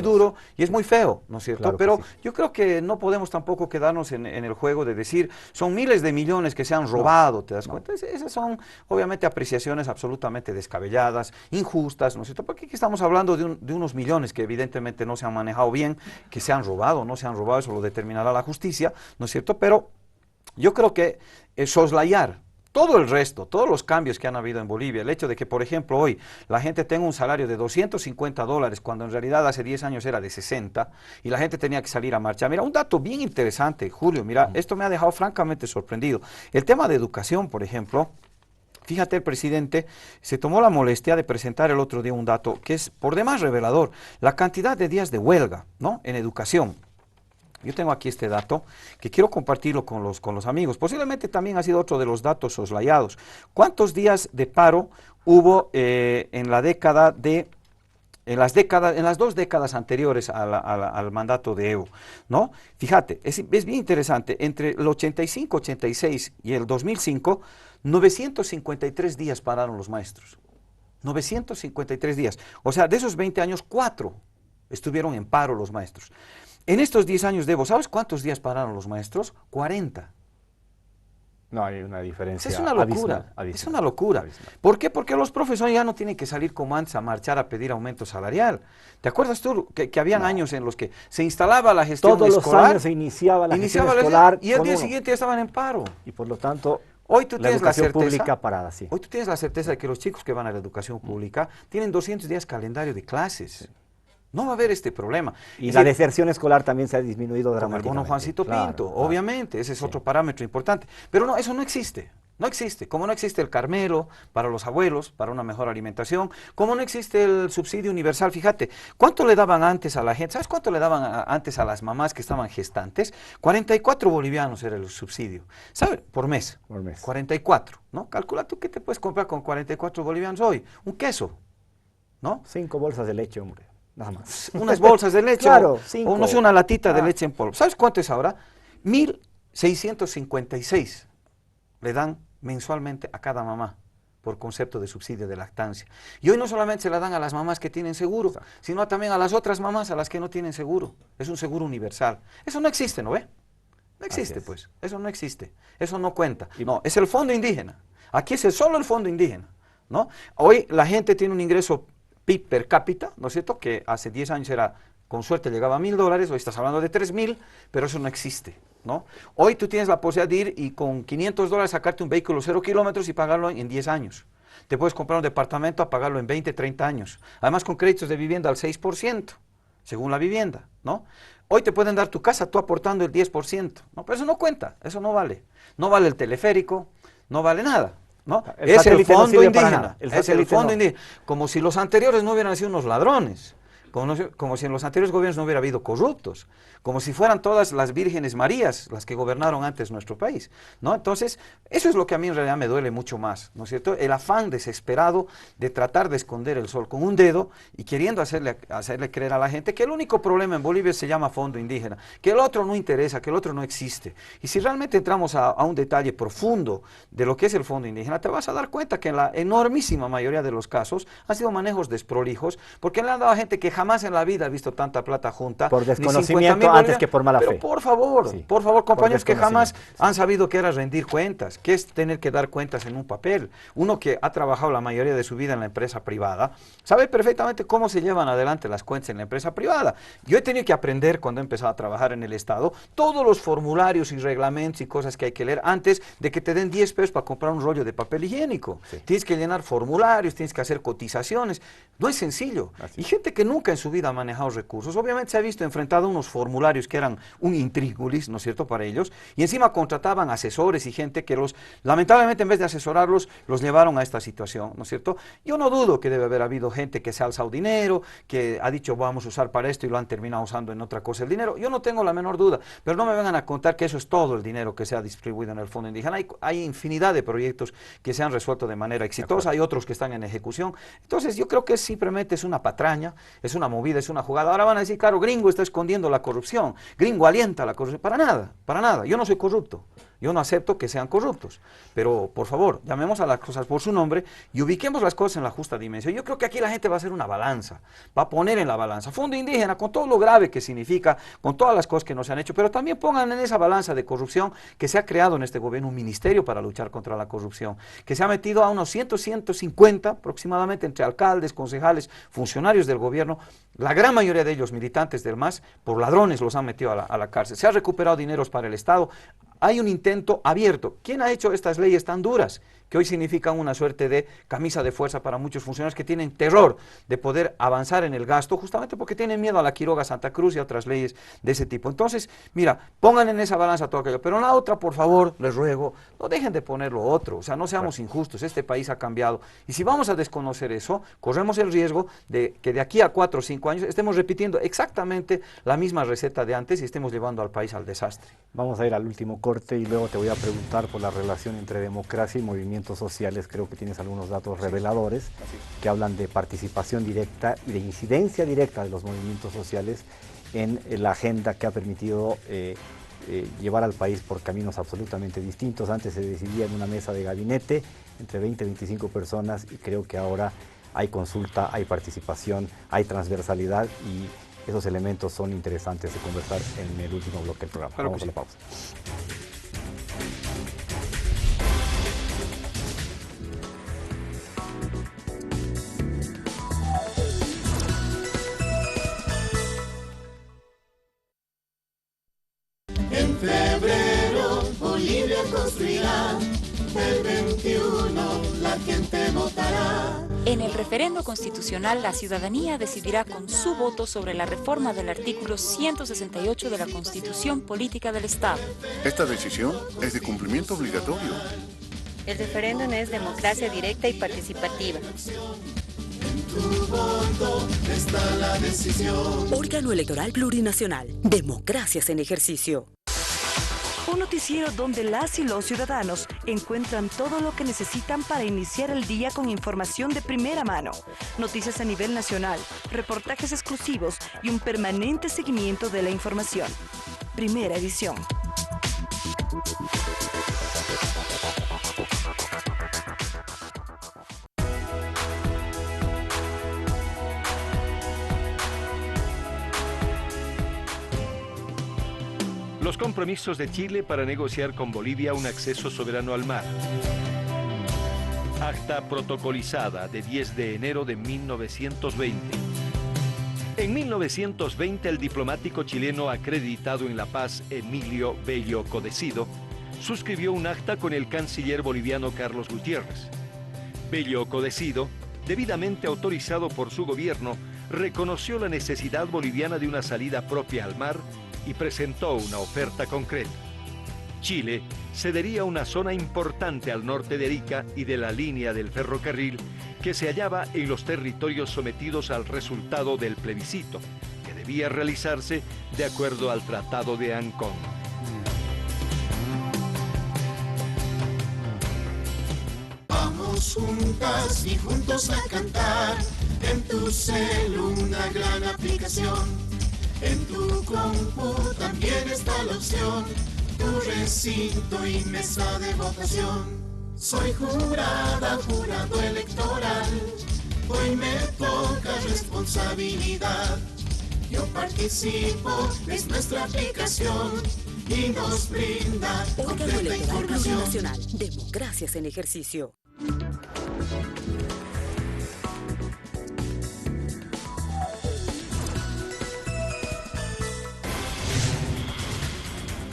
duro y es muy feo, ¿no es cierto? Claro. Pero sí, yo creo que no podemos tampoco quedarnos en el juego de decir, son miles de millones que se han robado, ¿te das cuenta? Esas son obviamente apreciaciones absolutamente descabelladas, injustas, ¿no es cierto? Porque aquí estamos hablando de unos millones que evidentemente no se han manejado bien, que se han robado, no se han robado, eso lo determinará la justicia, ¿no es cierto? Pero yo creo que soslayar todo el resto, todos los cambios que han habido en Bolivia, el hecho de que, por ejemplo, hoy la gente tenga un salario de $250, cuando en realidad hace 10 años era de 60, y la gente tenía que salir a marchar. Mira, un dato bien interesante, Julio, mira, esto me ha dejado francamente sorprendido. El tema de educación, por ejemplo, fíjate, el presidente se tomó la molestia de presentar el otro día un dato que es por demás revelador, la cantidad de días de huelga, ¿no?, en educación. Yo tengo aquí este dato que quiero compartirlo con los amigos. Posiblemente también ha sido otro de los datos soslayados. ¿Cuántos días de paro hubo en las dos décadas anteriores al mandato de Evo, ¿no? Fíjate, es bien interesante. Entre el 85, 86 y el 2005, 953 días pararon los maestros. 953 días. O sea, de esos 20 años, 4 estuvieron en paro los maestros. En estos 10 años de Evo, ¿sabes cuántos días pararon los maestros? 40. No, hay una diferencia. Es una locura, es una locura. ¿Por qué? Porque los profesores ya no tienen que salir como antes a marchar a pedir aumento salarial. ¿Te acuerdas tú que habían años en los que se instalaba la gestión escolar? Todos los años se iniciaba la gestión escolar. Y al día siguiente ya estaban en paro. Y por lo tanto, hoy tú tienes la certeza, pública parada, sí. Hoy tú tienes la certeza de que los chicos que van a la educación pública tienen 200 días calendario de clases. Sí. No va a haber este problema. Y la deserción escolar también se ha disminuido dramáticamente. Con el bono Juancito Pinto, obviamente, ese es otro parámetro importante. Pero no, eso no existe. No existe. Como no existe el Carmelo para los abuelos, para una mejor alimentación, como no existe el subsidio universal. Fíjate, ¿cuánto le daban antes a la gente? ¿Sabes cuánto le daban antes a las mamás que estaban gestantes? 44 bolivianos era el subsidio. ¿Sabes? Por mes. Por mes. 44, ¿no? Calcula tú qué te puedes comprar con 44 bolivianos hoy. Un queso, ¿no? 5 bolsas de leche, hombre. Nada más. Unas bolsas de leche, claro, o no sé, una latita de leche en polvo. ¿Sabes cuánto es ahora? 1.656 le dan mensualmente a cada mamá por concepto de subsidio de lactancia. Y hoy no solamente se la dan a las mamás que tienen seguro, sino también a las otras mamás a las que no tienen seguro. Es un seguro universal. Eso no existe, ¿no ve? No existe, pues. Eso no existe. Eso no cuenta. No, es el fondo indígena. Aquí es solo el fondo indígena, ¿no? Hoy la gente tiene un ingreso PIB per cápita, ¿no es cierto?, que hace 10 años era, con suerte llegaba a $1.000, hoy estás hablando de 3.000, pero eso no existe, ¿no? Hoy tú tienes la posibilidad de ir y con $500 sacarte un vehículo 0 kilómetros y pagarlo en 10 años. Te puedes comprar un departamento a pagarlo en 20, 30 años. Además con créditos de vivienda al 6%, según la vivienda, ¿no? Hoy te pueden dar tu casa tú aportando el 10%, ¿no? Pero eso no cuenta, eso no vale. No vale el teleférico, no vale nada, ¿no? Es el fondo indígena, es el fondo indígena. Como si los anteriores no hubieran sido unos ladrones. Como si en los anteriores gobiernos no hubiera habido corruptos, como si fueran todas las vírgenes Marías las que gobernaron antes nuestro país, ¿no? Entonces, eso es lo que a mí en realidad me duele mucho más, ¿no es cierto? El afán desesperado de tratar de esconder el sol con un dedo y queriendo hacerle creer a la gente que el único problema en Bolivia se llama fondo indígena, que el otro no interesa, que el otro no existe. Y si realmente entramos a un detalle profundo de lo que es el fondo indígena, te vas a dar cuenta que en la enormísima mayoría de los casos han sido manejos desprolijos, porque le han dado a gente que jamás en la vida ha visto tanta plata junta. Por desconocimiento antes que por mala fe. Pero por favor, compañeros que jamás han sabido qué era rendir cuentas, qué es tener que dar cuentas en un papel. Uno que ha trabajado la mayoría de su vida en la empresa privada, sabe perfectamente cómo se llevan adelante las cuentas en la empresa privada. Yo he tenido que aprender cuando he empezado a trabajar en el Estado, todos los formularios y reglamentos y cosas que hay que leer antes de que te den 10 pesos para comprar un rollo de papel higiénico. Sí. Tienes que llenar formularios, tienes que hacer cotizaciones. No es sencillo. Así. Y gente que nunca en su vida ha manejado recursos, obviamente se ha visto enfrentado a unos formularios que eran un intríngulis, ¿no es cierto?, para ellos, y encima contrataban asesores y gente que lamentablemente en vez de asesorarlos, los llevaron a esta situación, ¿no es cierto? Yo no dudo que debe haber habido gente que se ha alzado dinero, que ha dicho vamos a usar para esto y lo han terminado usando en otra cosa el dinero, yo no tengo la menor duda, pero no me vengan a contar que eso es todo el dinero que se ha distribuido en el Fondo Indígena. Hay infinidad de proyectos que se han resuelto de manera exitosa, hay otros que están en ejecución, entonces yo creo que simplemente es una patraña, es una movida, es una jugada. Ahora van a decir, claro, Gringo está escondiendo la corrupción, Gringo alienta la corrupción. Para nada, yo no soy corrupto, yo no acepto que sean corruptos, pero por favor, llamemos a las cosas por su nombre y ubiquemos las cosas en la justa dimensión. Yo creo que aquí la gente va a hacer una balanza, va a poner en la balanza Fondo Indígena con todo lo grave que significa, con todas las cosas que no se han hecho, pero también pongan en esa balanza de corrupción que se ha creado en este gobierno un ministerio para luchar contra la corrupción, que se ha metido a unos 150 aproximadamente entre alcaldes, concejales, funcionarios del gobierno, la gran mayoría de ellos militantes del MAS, por ladrones los han metido a la cárcel. Se ha recuperado dineros para el Estado. Hay un intento abierto. ¿Quién ha hecho estas leyes tan duras que hoy significan una suerte de camisa de fuerza para muchos funcionarios que tienen terror de poder avanzar en el gasto justamente porque tienen miedo a la Quiroga Santa Cruz y a otras leyes de ese tipo? Entonces, mira, pongan en esa balanza todo aquello, pero en la otra, por favor, les ruego, no dejen de poner lo otro, o sea, no seamos injustos, este país ha cambiado, y si vamos a desconocer eso, corremos el riesgo de que de aquí a 4 o 5 años estemos repitiendo exactamente la misma receta de antes y estemos llevando al país al desastre. Vamos a ir al último corte y luego te voy a preguntar por la relación entre democracia y movimientos sociales. Creo que tienes algunos datos reveladores que hablan de participación directa y de incidencia directa de los movimientos sociales en la agenda que ha permitido llevar al país por caminos absolutamente distintos. Antes se decidía en una mesa de gabinete entre 20 y 25 personas y creo que ahora hay consulta, hay participación, hay transversalidad y esos elementos son interesantes de conversar en el último bloque del programa. Vamos a la pausa. En febrero Bolivia construirá, el 21 la gente votará. En el referendo constitucional, la ciudadanía decidirá con su voto sobre la reforma del artículo 168 de la Constitución Política del Estado. Esta decisión es de cumplimiento obligatorio. El referéndum es democracia directa y participativa. En tu voto está la decisión. Órgano Electoral Plurinacional. Democracias en ejercicio. Un noticiero donde las y los ciudadanos encuentran todo lo que necesitan para iniciar el día con información de primera mano, noticias a nivel nacional, reportajes exclusivos y un permanente seguimiento de la información. Primera edición. Los compromisos de Chile para negociar con Bolivia un acceso soberano al mar. Acta protocolizada de 10 de enero de 1920. En 1920, el diplomático chileno acreditado en La Paz, Emilio Bello Codecido, suscribió un acta con el canciller boliviano Carlos Gutiérrez. Bello Codecido, debidamente autorizado por su gobierno, reconoció la necesidad boliviana de una salida propia al mar y presentó una oferta concreta. Chile cedería una zona importante al norte de Arica y de la línea del ferrocarril que se hallaba en los territorios sometidos al resultado del plebiscito, que debía realizarse de acuerdo al Tratado de Ancón. Vamos juntas y juntos a cantar, en tu celu una gran aplicación, en tu compu también está la opción, tu recinto y mesa de votación. Soy jurada, jurado electoral, hoy me toca responsabilidad. Yo participo, es nuestra aplicación y nos brinda Órgano completa Electoral información. Plurinacional. Democracias en ejercicio.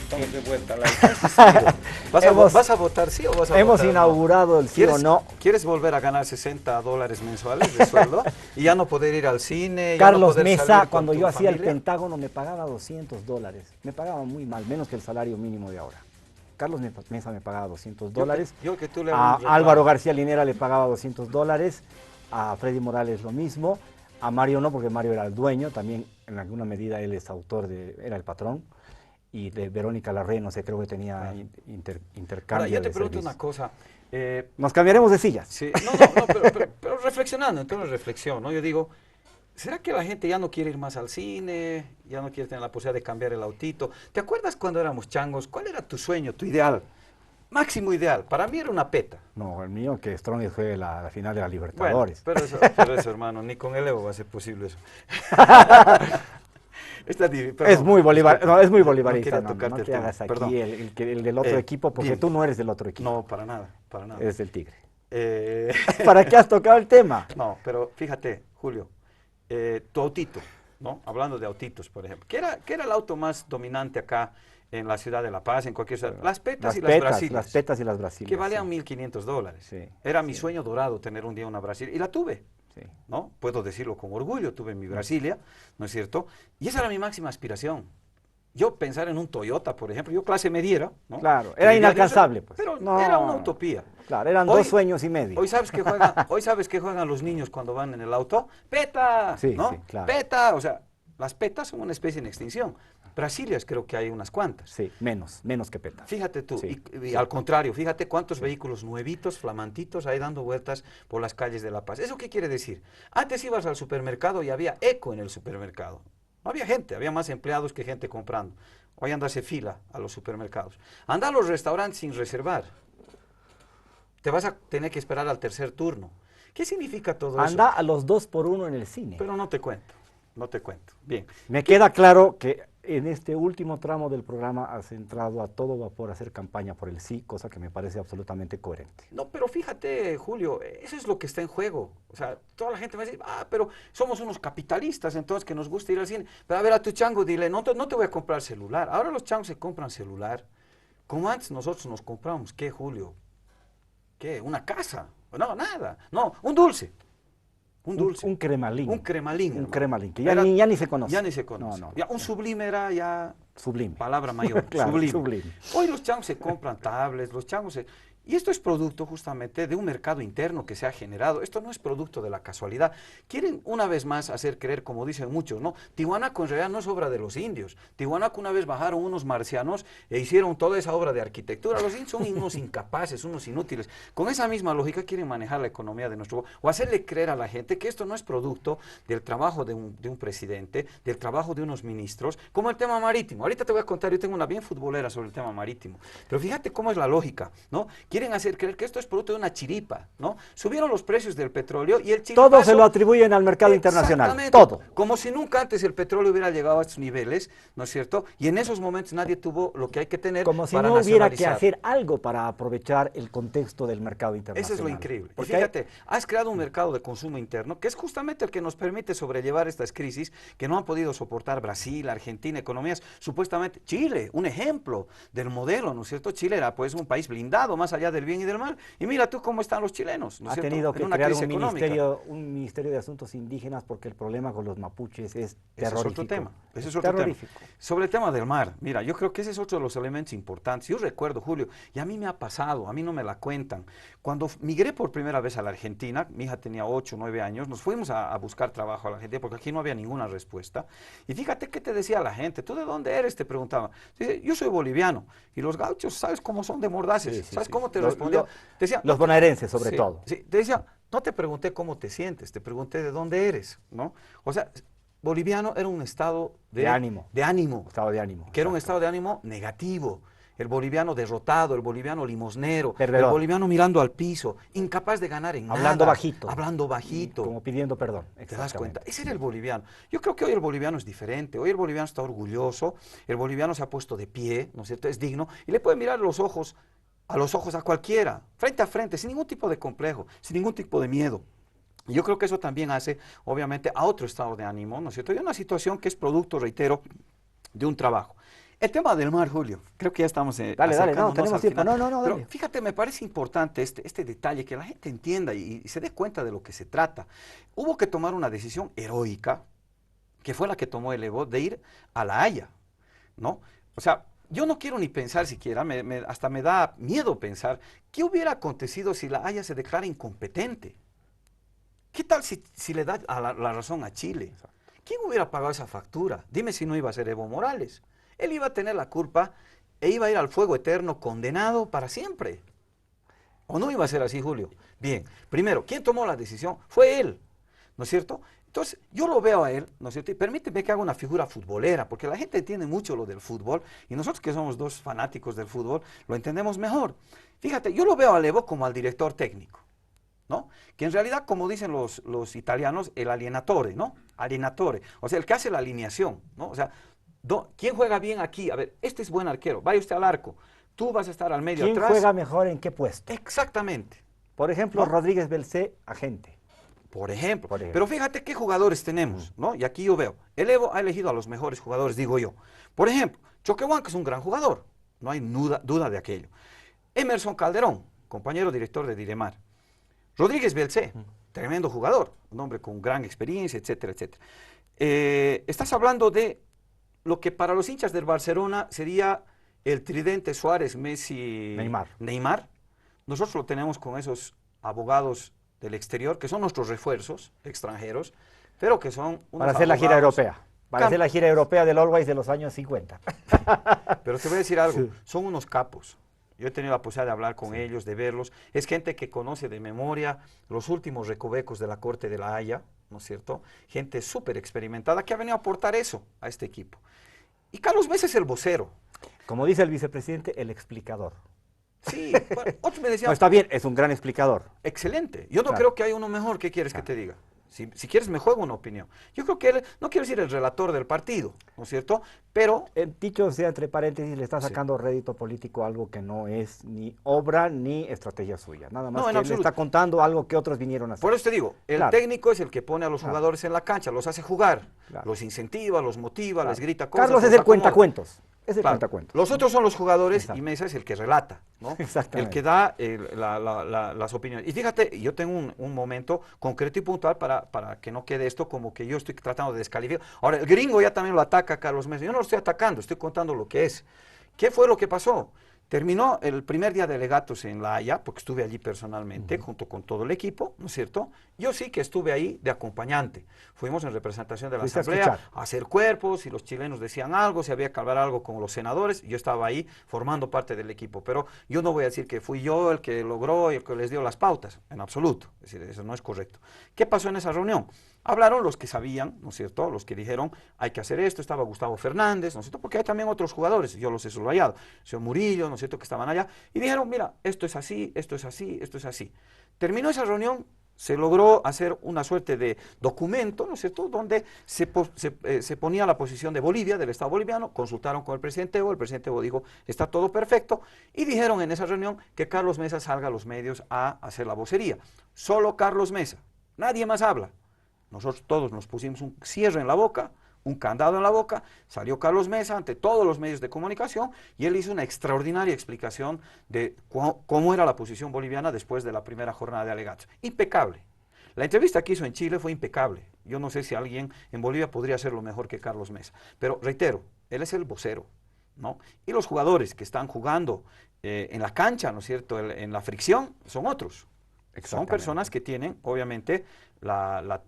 Estamos de vuelta al aire. ¿Vas a votar sí o vas a votar Hemos inaugurado el sí o no. ¿Quieres volver a ganar $60 mensuales de sueldo y ya no poder ir al cine? Carlos ya no poder Mesa, salir con cuando tu yo hacía el familia? Pentágono, me pagaba $200. Me pagaba muy mal, menos que el salario mínimo de ahora. Carlos Mesa me pagaba $200. Yo que tú le A hagas un reclamo. Álvaro García Linera le pagaba $200. A Freddy Morales lo mismo. A Mario no, porque Mario era el dueño. También en alguna medida él es autor, era el patrón. Y de Verónica Larrey, no sé, creo que tenía intercambio. Ahora, yo te de pregunto servicio. una cosa. Nos cambiaremos de sillas. Sí, pero reflexionando, entonces reflexión, ¿no? Yo digo, ¿será que la gente ya no quiere ir más al cine? Ya no quiere tener la posibilidad de cambiar el autito. ¿Te acuerdas cuando éramos changos? ¿Cuál era tu sueño, tu ideal? Máximo ideal. Para mí era una peta. No, el mío que Strongest juegue la final de la Bueno, Libertadores. pero eso, hermano, ni con el Evo va a ser posible eso. Es muy es muy bolivarista. No, tocarte no el te tema, hagas aquí perdón. el del otro equipo, porque bien. tú no eres del otro equipo. No, para nada, para nada. Eres del Tigre. Eh, ¿Para qué has tocado el tema? No, pero fíjate, Julio, tu autito, ¿no? Hablando de autitos, por ejemplo. ¿Qué era el auto más dominante acá en la ciudad de La Paz, en cualquier ciudad? Las petas y las Brasilias. Las petas y las Brasilias. Que valían sí. $1.500. Sí, Era mi sueño dorado tener un día una Brasilia. Y la tuve. Sí. ¿No? Puedo decirlo con orgullo, tuve mi Brasilia, ¿no es cierto? Y esa era mi máxima aspiración. Yo pensar en un Toyota, por ejemplo, yo clase mediera, ¿no? Claro, era inalcanzable, pues. Pero No. era una utopía. Claro, eran Hoy- 2 sueños y medio. Hoy sabes que juegan los niños cuando van en el auto. ¡Peta! Sí, ¿no? sí, claro. ¡Peta! O sea, las petas son una especie en extinción. Brasilias creo que hay unas cuantas. Sí, menos que peta. Fíjate tú, Sí, y al contrario, fíjate cuántos vehículos nuevitos, flamantitos, ahí dando vueltas por las calles de La Paz. ¿Eso qué quiere decir? Antes ibas al supermercado y había eco en el supermercado. No había gente, había más empleados que gente comprando. Hoy andarse fila a los supermercados. Anda a los restaurantes sin reservar. Te vas a tener que esperar al tercer turno. ¿Qué significa todo eso? Anda a los 2x1 en el cine. Pero no te cuento, no te cuento. Bien. Me queda claro que en este último tramo del programa has entrado a todo vapor a hacer campaña por el sí, cosa que me parece absolutamente coherente. No, pero fíjate, Julio, eso es lo que está en juego. O sea, toda la gente va a decir, pero somos unos capitalistas, entonces que nos gusta ir al cine. Pero a ver, a tu chango dile, no te voy a comprar celular. Ahora los changos se compran celular. Como antes nosotros nos compramos, ¿qué, Julio? ¿Qué? ¿Una casa? No, nada. No, un dulce. Un dulce. Un cremalín. Un cremalín. Un hermano. cremalín, que ya Era- ni se conoce. Ya ni se conoce. No. Ya, un sublime era ya Sublime. palabra mayor. Claro, sublime. sublime. Hoy los changos se compran tablets, los changos se... Y esto es producto justamente de un mercado interno que se ha generado. Esto no es producto de la casualidad. Quieren una vez más hacer creer, como dicen muchos, ¿no? Tiwanaku en realidad no es obra de los indios. Tiwanaku una vez bajaron unos marcianos e hicieron toda esa obra de arquitectura. Los indios son unos incapaces, unos inútiles. Con esa misma lógica quieren manejar la economía de nuestro... O hacerle creer a la gente que esto no es producto del trabajo de un presidente, del trabajo de unos ministros, como el tema marítimo. Ahorita te voy a contar, yo tengo una bien futbolera sobre el tema marítimo. Pero fíjate cómo es la lógica, ¿no? Quieren hacer creer que esto es producto de una chiripa, ¿no? Subieron los precios del petróleo y el chiripazo... Todo se lo atribuyen al mercado internacional, Exactamente. todo. Como si nunca antes el petróleo hubiera llegado a estos niveles, ¿no es cierto? Y en esos momentos nadie tuvo lo que hay que tener Como si para no hubiera que nacionalizar. hacer algo para aprovechar el contexto del mercado internacional. Eso es lo increíble. Y Porque fíjate, has creado un mercado de consumo interno que es justamente el que nos permite sobrellevar estas crisis que no han podido soportar Brasil, Argentina, economías supuestamente... Chile, un ejemplo del modelo, ¿no es cierto? Chile era pues un país blindado, más allá allá del bien y del mal. Y mira tú cómo están los chilenos, ¿no es Ha cierto? tenido que En una crear crisis económica. un ministerio de asuntos indígenas porque el problema con los mapuches es Ese terrorífico. es otro tema. Ese es otro tema. Sobre el tema del mar, mira, yo creo que ese es otro de los elementos importantes. Yo recuerdo, Julio, y a mí me ha pasado, a mí no me la cuentan. Cuando migré por primera vez a la Argentina, mi hija tenía 8 o 9 años, nos fuimos a buscar trabajo a la Argentina porque aquí no había ninguna respuesta. Y fíjate qué te decía la gente, ¿tú de dónde eres? Te preguntaba. Dice, yo soy boliviano. Y los gauchos, ¿sabes cómo son de mordaces? ¿Sabes cómo te respondía? Te decía, los bonaerenses, sobre todo. Sí, te decía, no te pregunté cómo te sientes, te pregunté de dónde eres, ¿no? O sea, boliviano era un estado de ánimo. Estado de ánimo. Que era un estado de ánimo negativo. El boliviano derrotado, el boliviano limosnero, Perdedor. el boliviano mirando al piso, incapaz de ganar en Hablando nada. bajito. Hablando bajito. Como pidiendo perdón. ¿Te das cuenta? Ese era el boliviano. Yo creo que hoy el boliviano es diferente. Hoy el boliviano está orgulloso, el boliviano se ha puesto de pie, ¿no es cierto? Es digno y le puede mirar a los ojos a cualquiera, frente a frente, sin ningún tipo de complejo, sin ningún tipo de miedo. Y yo creo que eso también hace, obviamente, a otro estado de ánimo, ¿no es cierto? Y una situación que es producto, reitero, de un trabajo. El tema del mar, Julio, creo que ya estamos dale, no, tenemos tiempo, no, Pero dale. fíjate, me parece importante este detalle, que la gente entienda y se dé cuenta de lo que se trata. Hubo que tomar una decisión heroica, que fue la que tomó el Evo, de ir a La Haya, ¿no? O sea, yo no quiero ni pensar siquiera, hasta me da miedo pensar, ¿qué hubiera acontecido si La Haya se declara incompetente? ¿Qué tal si le da la razón a Chile? ¿Quién hubiera pagado esa factura? Dime si no iba a ser Evo Morales. Él iba a tener la culpa e iba a ir al fuego eterno condenado para siempre. ¿O no iba a ser así, Julio? Bien, primero, ¿quién tomó la decisión? Fue él, ¿no es cierto? Entonces, yo lo veo a él, ¿no es cierto? Y permíteme que haga una figura futbolera, porque la gente entiende mucho lo del fútbol, y nosotros que somos dos fanáticos del fútbol, lo entendemos mejor. Fíjate, yo lo veo a Evo como al director técnico, ¿no? Que en realidad, como dicen los italianos, el alienatore, ¿no? Alienatore, o sea, el que hace la alineación, ¿no? O sea, ¿quién juega bien aquí? A ver, este es buen arquero, vaya usted al arco, tú vas a estar al medio ¿Quién atrás. juega mejor en qué puesto? Exactamente. Por ejemplo, ¿no? Rodríguez Belcé, agente. Por ejemplo. Pero fíjate qué jugadores tenemos, ¿no? Y aquí yo veo, el Evo ha elegido a los mejores jugadores, digo yo. Por ejemplo, Choquehuanca es un gran jugador, no hay duda de aquello. Emerson Calderón, compañero director de Diremar. Rodríguez Belcé, tremendo jugador, un hombre con gran experiencia, etcétera, etcétera. Estás hablando de lo que para los hinchas del Barcelona sería el tridente Suárez, Messi, Neymar. Nosotros lo tenemos con esos abogados del exterior, que son nuestros refuerzos extranjeros, pero que son unos para hacer la gira europea. Para hacer la gira europea del Always de los años 50. Pero te voy a decir algo, son unos capos. Yo he tenido la posibilidad de hablar con ellos, de verlos. Es gente que conoce de memoria los últimos recovecos de la Corte de la Haya, ¿no es cierto? Gente súper experimentada que ha venido a aportar eso a este equipo. Y Carlos Mesa es el vocero. Como dice el vicepresidente, el explicador. Sí, bueno, otros me decían... No, está bien, es un gran explicador. Excelente. Yo no creo que haya uno mejor. ¿Qué quieres que te diga? Si quieres me juego una opinión. Yo creo que él, no quiero decir el relator del partido, ¿no es cierto? Pero... dicho sea entre paréntesis, le está sacando rédito político a algo que no es ni obra ni estrategia suya. Nada más que él le está contando algo que otros vinieron a hacer. Por eso te digo, el técnico es el que pone a los jugadores en la cancha, los hace jugar, los incentiva, los motiva, les grita cosas. Carlos es el cuentacuentos. Es el cuentacuentos. Los otros son los jugadores y Mesa es el que relata, ¿no? Exactamente. El que da las opiniones. Y fíjate, yo tengo un momento concreto y puntual para que no quede esto como que yo estoy tratando de descalificar. Ahora, el gringo ya también lo ataca a Carlos Mesa. Yo no lo estoy atacando, estoy contando lo que es. ¿Qué fue lo que pasó? Terminó el primer día de legatos en La Haya, porque estuve allí personalmente, junto con todo el equipo, ¿no es cierto? Yo sí que estuve ahí de acompañante. Fuimos en representación de la Asamblea a hacer cuerpos, si los chilenos decían algo, si había que hablar algo con los senadores, yo estaba ahí formando parte del equipo. Pero yo no voy a decir que fui yo el que logró y el que les dio las pautas, en absoluto. Es decir, eso no es correcto. ¿Qué pasó en esa reunión? Hablaron los que sabían, ¿no es cierto?, los que dijeron, hay que hacer esto, estaba Gustavo Fernández, ¿no es cierto?, porque hay también otros jugadores, yo los he subrayado, el señor Murillo, ¿no es cierto?, que estaban allá, y dijeron, mira, esto es así, esto es así, esto es así. Terminó esa reunión, se logró hacer una suerte de documento, ¿no es cierto?, donde se ponía la posición de Bolivia, del Estado boliviano, consultaron con el presidente Evo dijo, está todo perfecto, y dijeron en esa reunión que Carlos Mesa salga a los medios a hacer la vocería. Solo Carlos Mesa, nadie más habla. Nosotros todos nos pusimos un cierre en la boca, un candado en la boca, salió Carlos Mesa ante todos los medios de comunicación y él hizo una extraordinaria explicación de cómo era la posición boliviana después de la primera jornada de alegatos. Impecable. La entrevista que hizo en Chile fue impecable. Yo no sé si alguien en Bolivia podría hacerlo mejor que Carlos Mesa. Pero reitero, él es el vocero, ¿no? Y los jugadores que están jugando en la cancha, ¿no es cierto?, en la fricción, son otros. Son personas que tienen, obviamente, la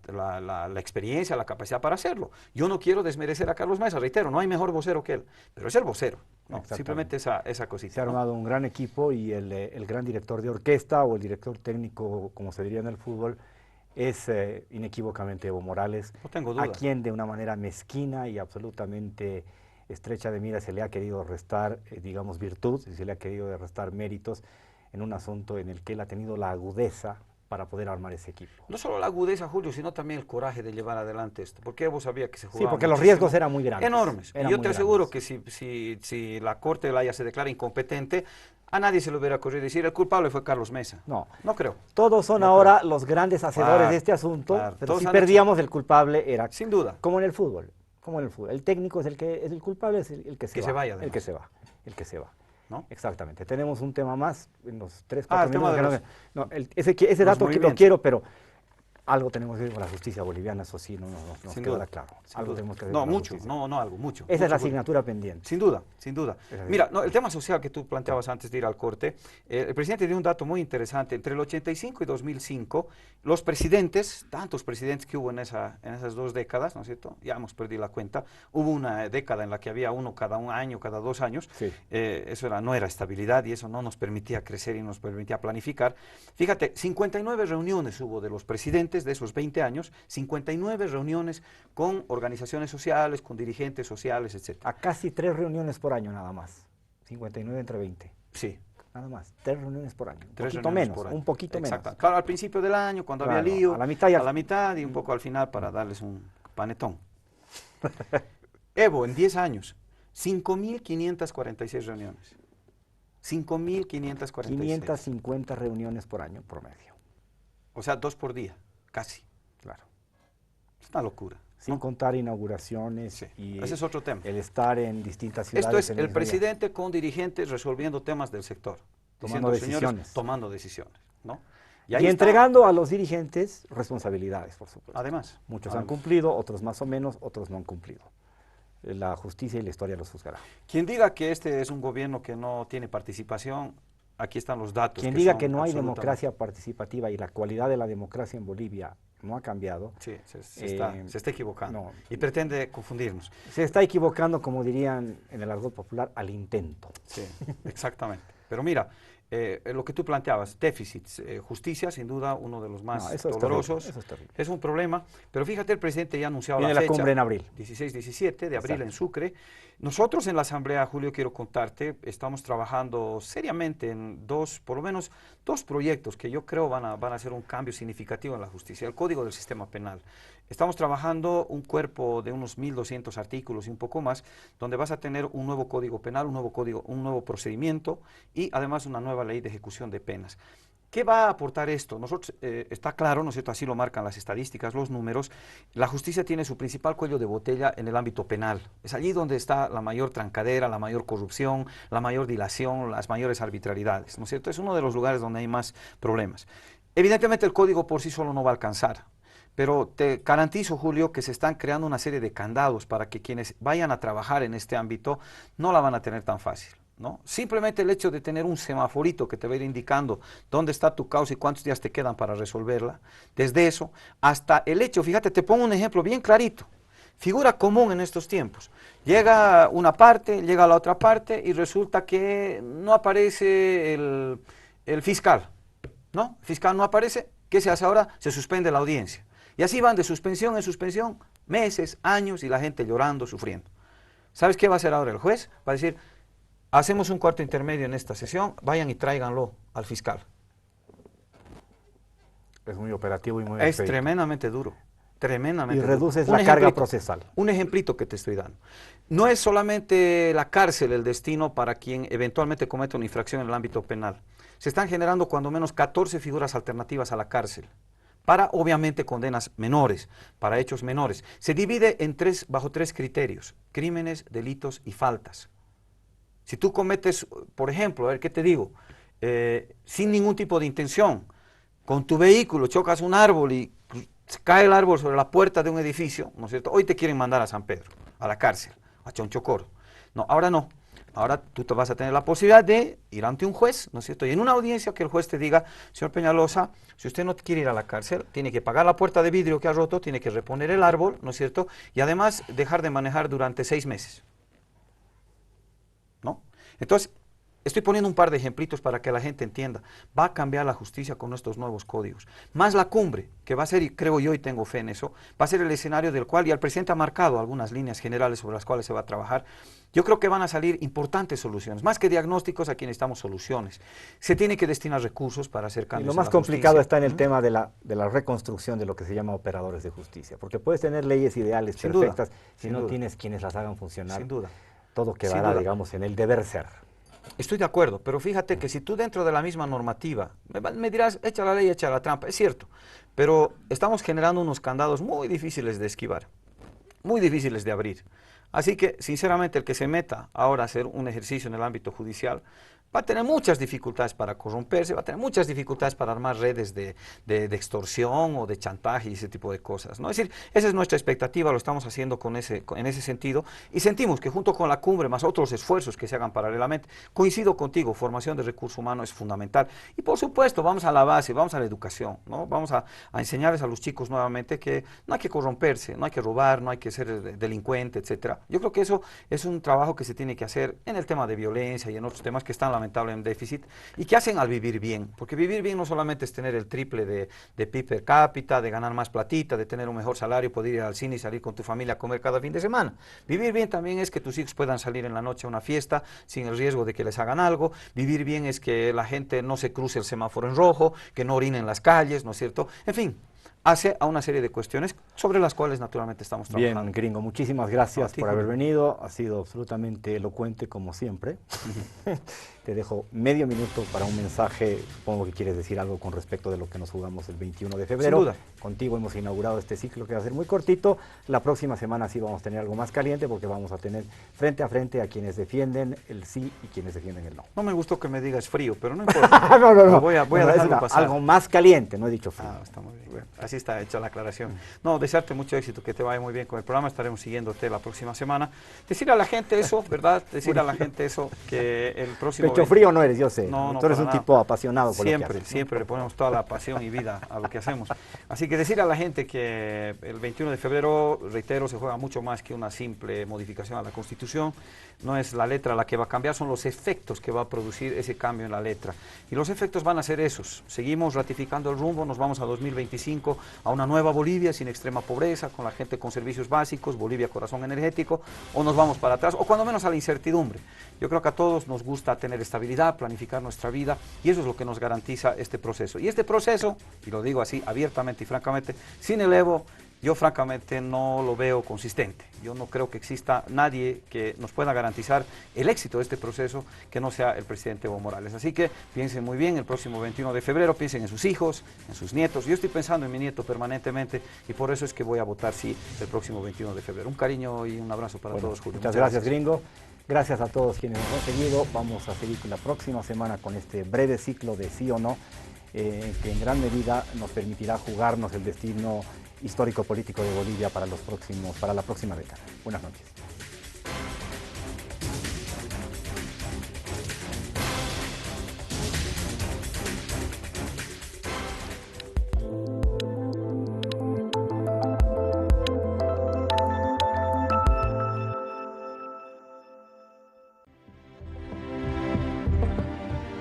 experiencia, la capacidad para hacerlo. Yo no quiero desmerecer a Carlos Mesa, reitero, no hay mejor vocero que él, pero es el vocero, ¿no? Simplemente esa cosita. Se ha armado un gran equipo y el gran director de orquesta o el director técnico, como se diría en el fútbol, es inequívocamente Evo Morales, no tengo duda, a quien de una manera mezquina y absolutamente estrecha de mira se le ha querido restar, digamos, virtud, se le ha querido restar méritos en un asunto en el que él ha tenido la agudeza para poder armar ese equipo. No solo la agudeza, Julio, sino también el coraje de llevar adelante esto, porque Evo sabía que se jugaba. Sí, porque los riesgos eran muy grandes. Enormes. Y yo te aseguro que si la Corte de la Haya se declara incompetente, a nadie se le hubiera ocurrido decir, el culpable fue Carlos Mesa. No creo. Todos son ahora los grandes hacedores de este asunto, pero si perdíamos el culpable era... Sin duda. Como en el fútbol. El técnico es el culpable, es el que se va. Se vaya, el que se va. El que se va. ¿No? Exactamente. Tenemos un tema más en los 3, 4 minutos. Ese dato que lo quiero, pero algo tenemos que ver con la justicia boliviana, eso sí, no nos queda claro. Algo tenemos que ver con la justicia. Mucho. Esa es la asignatura pendiente. Sin duda. Mira, el tema social que tú planteabas antes de ir al corte, el presidente dio un dato muy interesante. Entre el 85 y 2005, los presidentes, tantos presidentes que hubo en esas 2 décadas, ¿no es cierto? Ya hemos perdido la cuenta. Hubo una década en la que había uno cada un año, cada 2 años. Sí. Eso no era estabilidad y eso no nos permitía crecer y nos permitía planificar. Fíjate, 59 reuniones hubo de los presidentes de esos 20 años, 59 reuniones con organizaciones sociales, con dirigentes sociales, etc. A casi 3 reuniones por año nada más, 59 entre 20. Sí. Nada más, 3 reuniones por año, un poquito menos. Claro, al principio del año, cuando había lío, a la mitad y un poco al final para darles un panetón. Evo, en 10 años, 5.546 reuniones. 5.546. 550 reuniones por año promedio. O sea, 2 por día. Casi. Claro. Es una locura. Sin contar inauguraciones y ese es otro tema. El estar en distintas ciudades. Esto es el presidente con dirigentes resolviendo temas del sector. Tomando decisiones. Tomando decisiones, ¿no? Y entregando a los dirigentes responsabilidades, por supuesto. Además. Muchos han cumplido, otros más o menos, otros no han cumplido. La justicia y la historia los juzgará. Quien diga que este es un gobierno que no tiene participación, aquí están los datos. Quien diga que no hay democracia participativa y la cualidad de la democracia en Bolivia no ha cambiado. Sí, se está equivocando. No, y pretende confundirnos. Se está equivocando, como dirían en el argot popular, al intento. Sí, exactamente. Pero mira, lo que tú planteabas, déficits, justicia, sin duda, uno de los más dolorosos. Eso es terrible. Es un problema, pero fíjate, el presidente ya ha anunciado la fecha. Cumbre en abril. 16-17 de abril en Sucre. Nosotros en la Asamblea, Julio, quiero contarte, estamos trabajando seriamente en por lo menos dos proyectos que yo creo van a hacer un cambio significativo en la justicia. El Código del Sistema Penal. Estamos trabajando un cuerpo de unos 1.200 artículos y un poco más, donde vas a tener un nuevo Código Penal, un nuevo procedimiento y además una nueva ley de ejecución de penas. ¿Qué va a aportar esto? Nosotros, está claro, ¿no es cierto?, así lo marcan las estadísticas, los números, la justicia tiene su principal cuello de botella en el ámbito penal. Es allí donde está la mayor trancadera, la mayor corrupción, la mayor dilación, las mayores arbitrariedades, ¿no es cierto? Es uno de los lugares donde hay más problemas. Evidentemente el código por sí solo no va a alcanzar, pero te garantizo, Julio, que se están creando una serie de candados para que quienes vayan a trabajar en este ámbito no la van a tener tan fácil, ¿no? Simplemente el hecho de tener un semaforito que te va a ir indicando dónde está tu causa y cuántos días te quedan para resolverla, desde eso hasta el hecho, fíjate, te pongo un ejemplo bien clarito, figura común en estos tiempos, llega una parte, llega la otra parte y resulta que no aparece el fiscal, ¿no? El fiscal no aparece, ¿qué se hace ahora? Se suspende la audiencia. Y así van de suspensión en suspensión, meses, años, y la gente llorando, sufriendo. ¿Sabes qué va a hacer ahora el juez? Va a decir, hacemos un cuarto intermedio en esta sesión, vayan y tráiganlo al fiscal. Es muy operativo y muy Es tremendamente duro, tremendamente duro. Y reduces la carga procesal. Un ejemplito que te estoy dando. No es solamente la cárcel el destino para quien eventualmente comete una infracción en el ámbito penal. Se están generando cuando menos 14 figuras alternativas a la cárcel, para obviamente condenas menores, para hechos menores. Se divide bajo tres criterios: crímenes, delitos y faltas. Si tú cometes, por ejemplo, a ver qué te digo, sin ningún tipo de intención, con tu vehículo chocas un árbol y cae el árbol sobre la puerta de un edificio, ¿no es cierto? Hoy te quieren mandar a San Pedro, a la cárcel, a Chonchocoro. No, ahora no. Ahora tú te vas a tener la posibilidad de ir ante un juez, ¿no es cierto? Y en una audiencia que el juez te diga: señor Peñalosa, si usted no quiere ir a la cárcel, tiene que pagar la puerta de vidrio que ha roto, tiene que reponer el árbol, ¿no es cierto? Y además dejar de manejar durante 6 meses. ¿No? Entonces, estoy poniendo un par de ejemplitos para que la gente entienda. Va a cambiar la justicia con estos nuevos códigos. Más la cumbre, que va a ser, y creo yo y tengo fe en eso, va a ser el escenario del cual, y el presidente ha marcado algunas líneas generales sobre las cuales se va a trabajar. Yo creo que van a salir importantes soluciones. Más que diagnósticos, aquí necesitamos soluciones. Se tiene que destinar recursos para hacer cambios. Y lo más complicado está en el tema de la reconstrucción de lo que se llama operadores de justicia. Porque puedes tener leyes ideales perfectas, si no tienes quienes las hagan funcionar. Sin duda. Todo quedará, digamos, en el deber ser. Estoy de acuerdo, pero fíjate que si tú dentro de la misma normativa, me dirás, echa la ley, echa la trampa, es cierto, pero estamos generando unos candados muy difíciles de esquivar, muy difíciles de abrir. Así que, sinceramente, el que se meta ahora a hacer un ejercicio en el ámbito judicial va a tener muchas dificultades para corromperse, va a tener muchas dificultades para armar redes de extorsión o de chantaje y ese tipo de cosas, ¿no? Es decir, esa es nuestra expectativa, lo estamos haciendo en ese sentido, y sentimos que junto con la cumbre, más otros esfuerzos que se hagan paralelamente, coincido contigo, formación de recurso humano es fundamental. Y por supuesto, vamos a la base, vamos a la educación, ¿no? Vamos a enseñarles a los chicos nuevamente que no hay que corromperse, no hay que robar, no hay que ser delincuente, etcétera. Yo creo que eso es un trabajo que se tiene que hacer en el tema de violencia y en otros temas que están lamentable en déficit y que hacen al vivir bien, porque vivir bien no solamente es tener el triple de PIB per cápita, de ganar más platita, de tener un mejor salario, poder ir al cine y salir con tu familia a comer cada fin de semana. Vivir bien también es que tus hijos puedan salir en la noche a una fiesta sin el riesgo de que les hagan algo. Vivir bien es que la gente no se cruce el semáforo en rojo, que no orine en las calles, ¿no es cierto? En fin, hace a una serie de cuestiones sobre las cuales naturalmente estamos trabajando. Bien, Gringo, muchísimas gracias por haber venido, ha sido absolutamente elocuente como siempre. Te dejo medio minuto para un mensaje, supongo que quieres decir algo con respecto de lo que nos jugamos el 21 de febrero. Sin duda. Contigo hemos inaugurado este ciclo que va a ser muy cortito, la próxima semana sí vamos a tener algo más caliente porque vamos a tener frente a frente a quienes defienden el sí y quienes defienden el no. No me gustó que me digas frío, pero no importa. no. Voy a dejarlo pasar. Algo más caliente, no he dicho frío. Está muy bien. Bueno, así está hecha la aclaración. No, desearte mucho éxito, que te vaya muy bien con el programa, estaremos siguiéndote la próxima semana. Decir a la gente eso, ¿verdad? Decir a la gente eso, que el próximo... Pecho frío no eres, yo sé. No, tú eres un tipo apasionado por siempre, lo que haces. Siempre le ponemos toda la pasión y vida a lo que hacemos. Así que decir a la gente que el 21 de febrero, reitero, se juega mucho más que una simple modificación a la Constitución. No es la letra la que va a cambiar, son los efectos que va a producir ese cambio en la letra. Y los efectos van a ser esos. Seguimos ratificando el rumbo, nos vamos a 2025 a una nueva Bolivia sin extrema pobreza, con la gente con servicios básicos, Bolivia corazón energético, o nos vamos para atrás, o cuando menos a la incertidumbre. Yo creo que a todos nos gusta tener estabilidad, planificar nuestra vida, y eso es lo que nos garantiza este proceso. Y este proceso, y lo digo así abiertamente y francamente, sin el Evo, yo francamente no lo veo consistente. Yo no creo que exista nadie que nos pueda garantizar el éxito de este proceso que no sea el presidente Evo Morales. Así que piensen muy bien, el próximo 21 de febrero, piensen en sus hijos, en sus nietos. Yo estoy pensando en mi nieto permanentemente y por eso es que voy a votar sí el próximo 21 de febrero. Un cariño y un abrazo para todos, Julio. Muchas gracias, Gringo. Gracias a todos quienes nos han seguido. Vamos a seguir la próxima semana con este breve ciclo de sí o no, que en gran medida nos permitirá jugarnos el destino histórico-político de Bolivia para la próxima década. Buenas noches.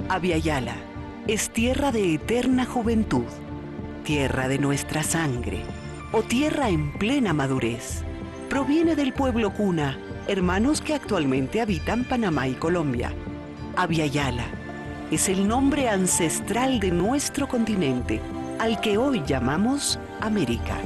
Abya-Yala es tierra de eterna juventud, tierra de nuestra sangre o tierra en plena madurez. Proviene del pueblo cuna, hermanos que actualmente habitan Panamá y Colombia. Abya-Yala es el nombre ancestral de nuestro continente, al que hoy llamamos América.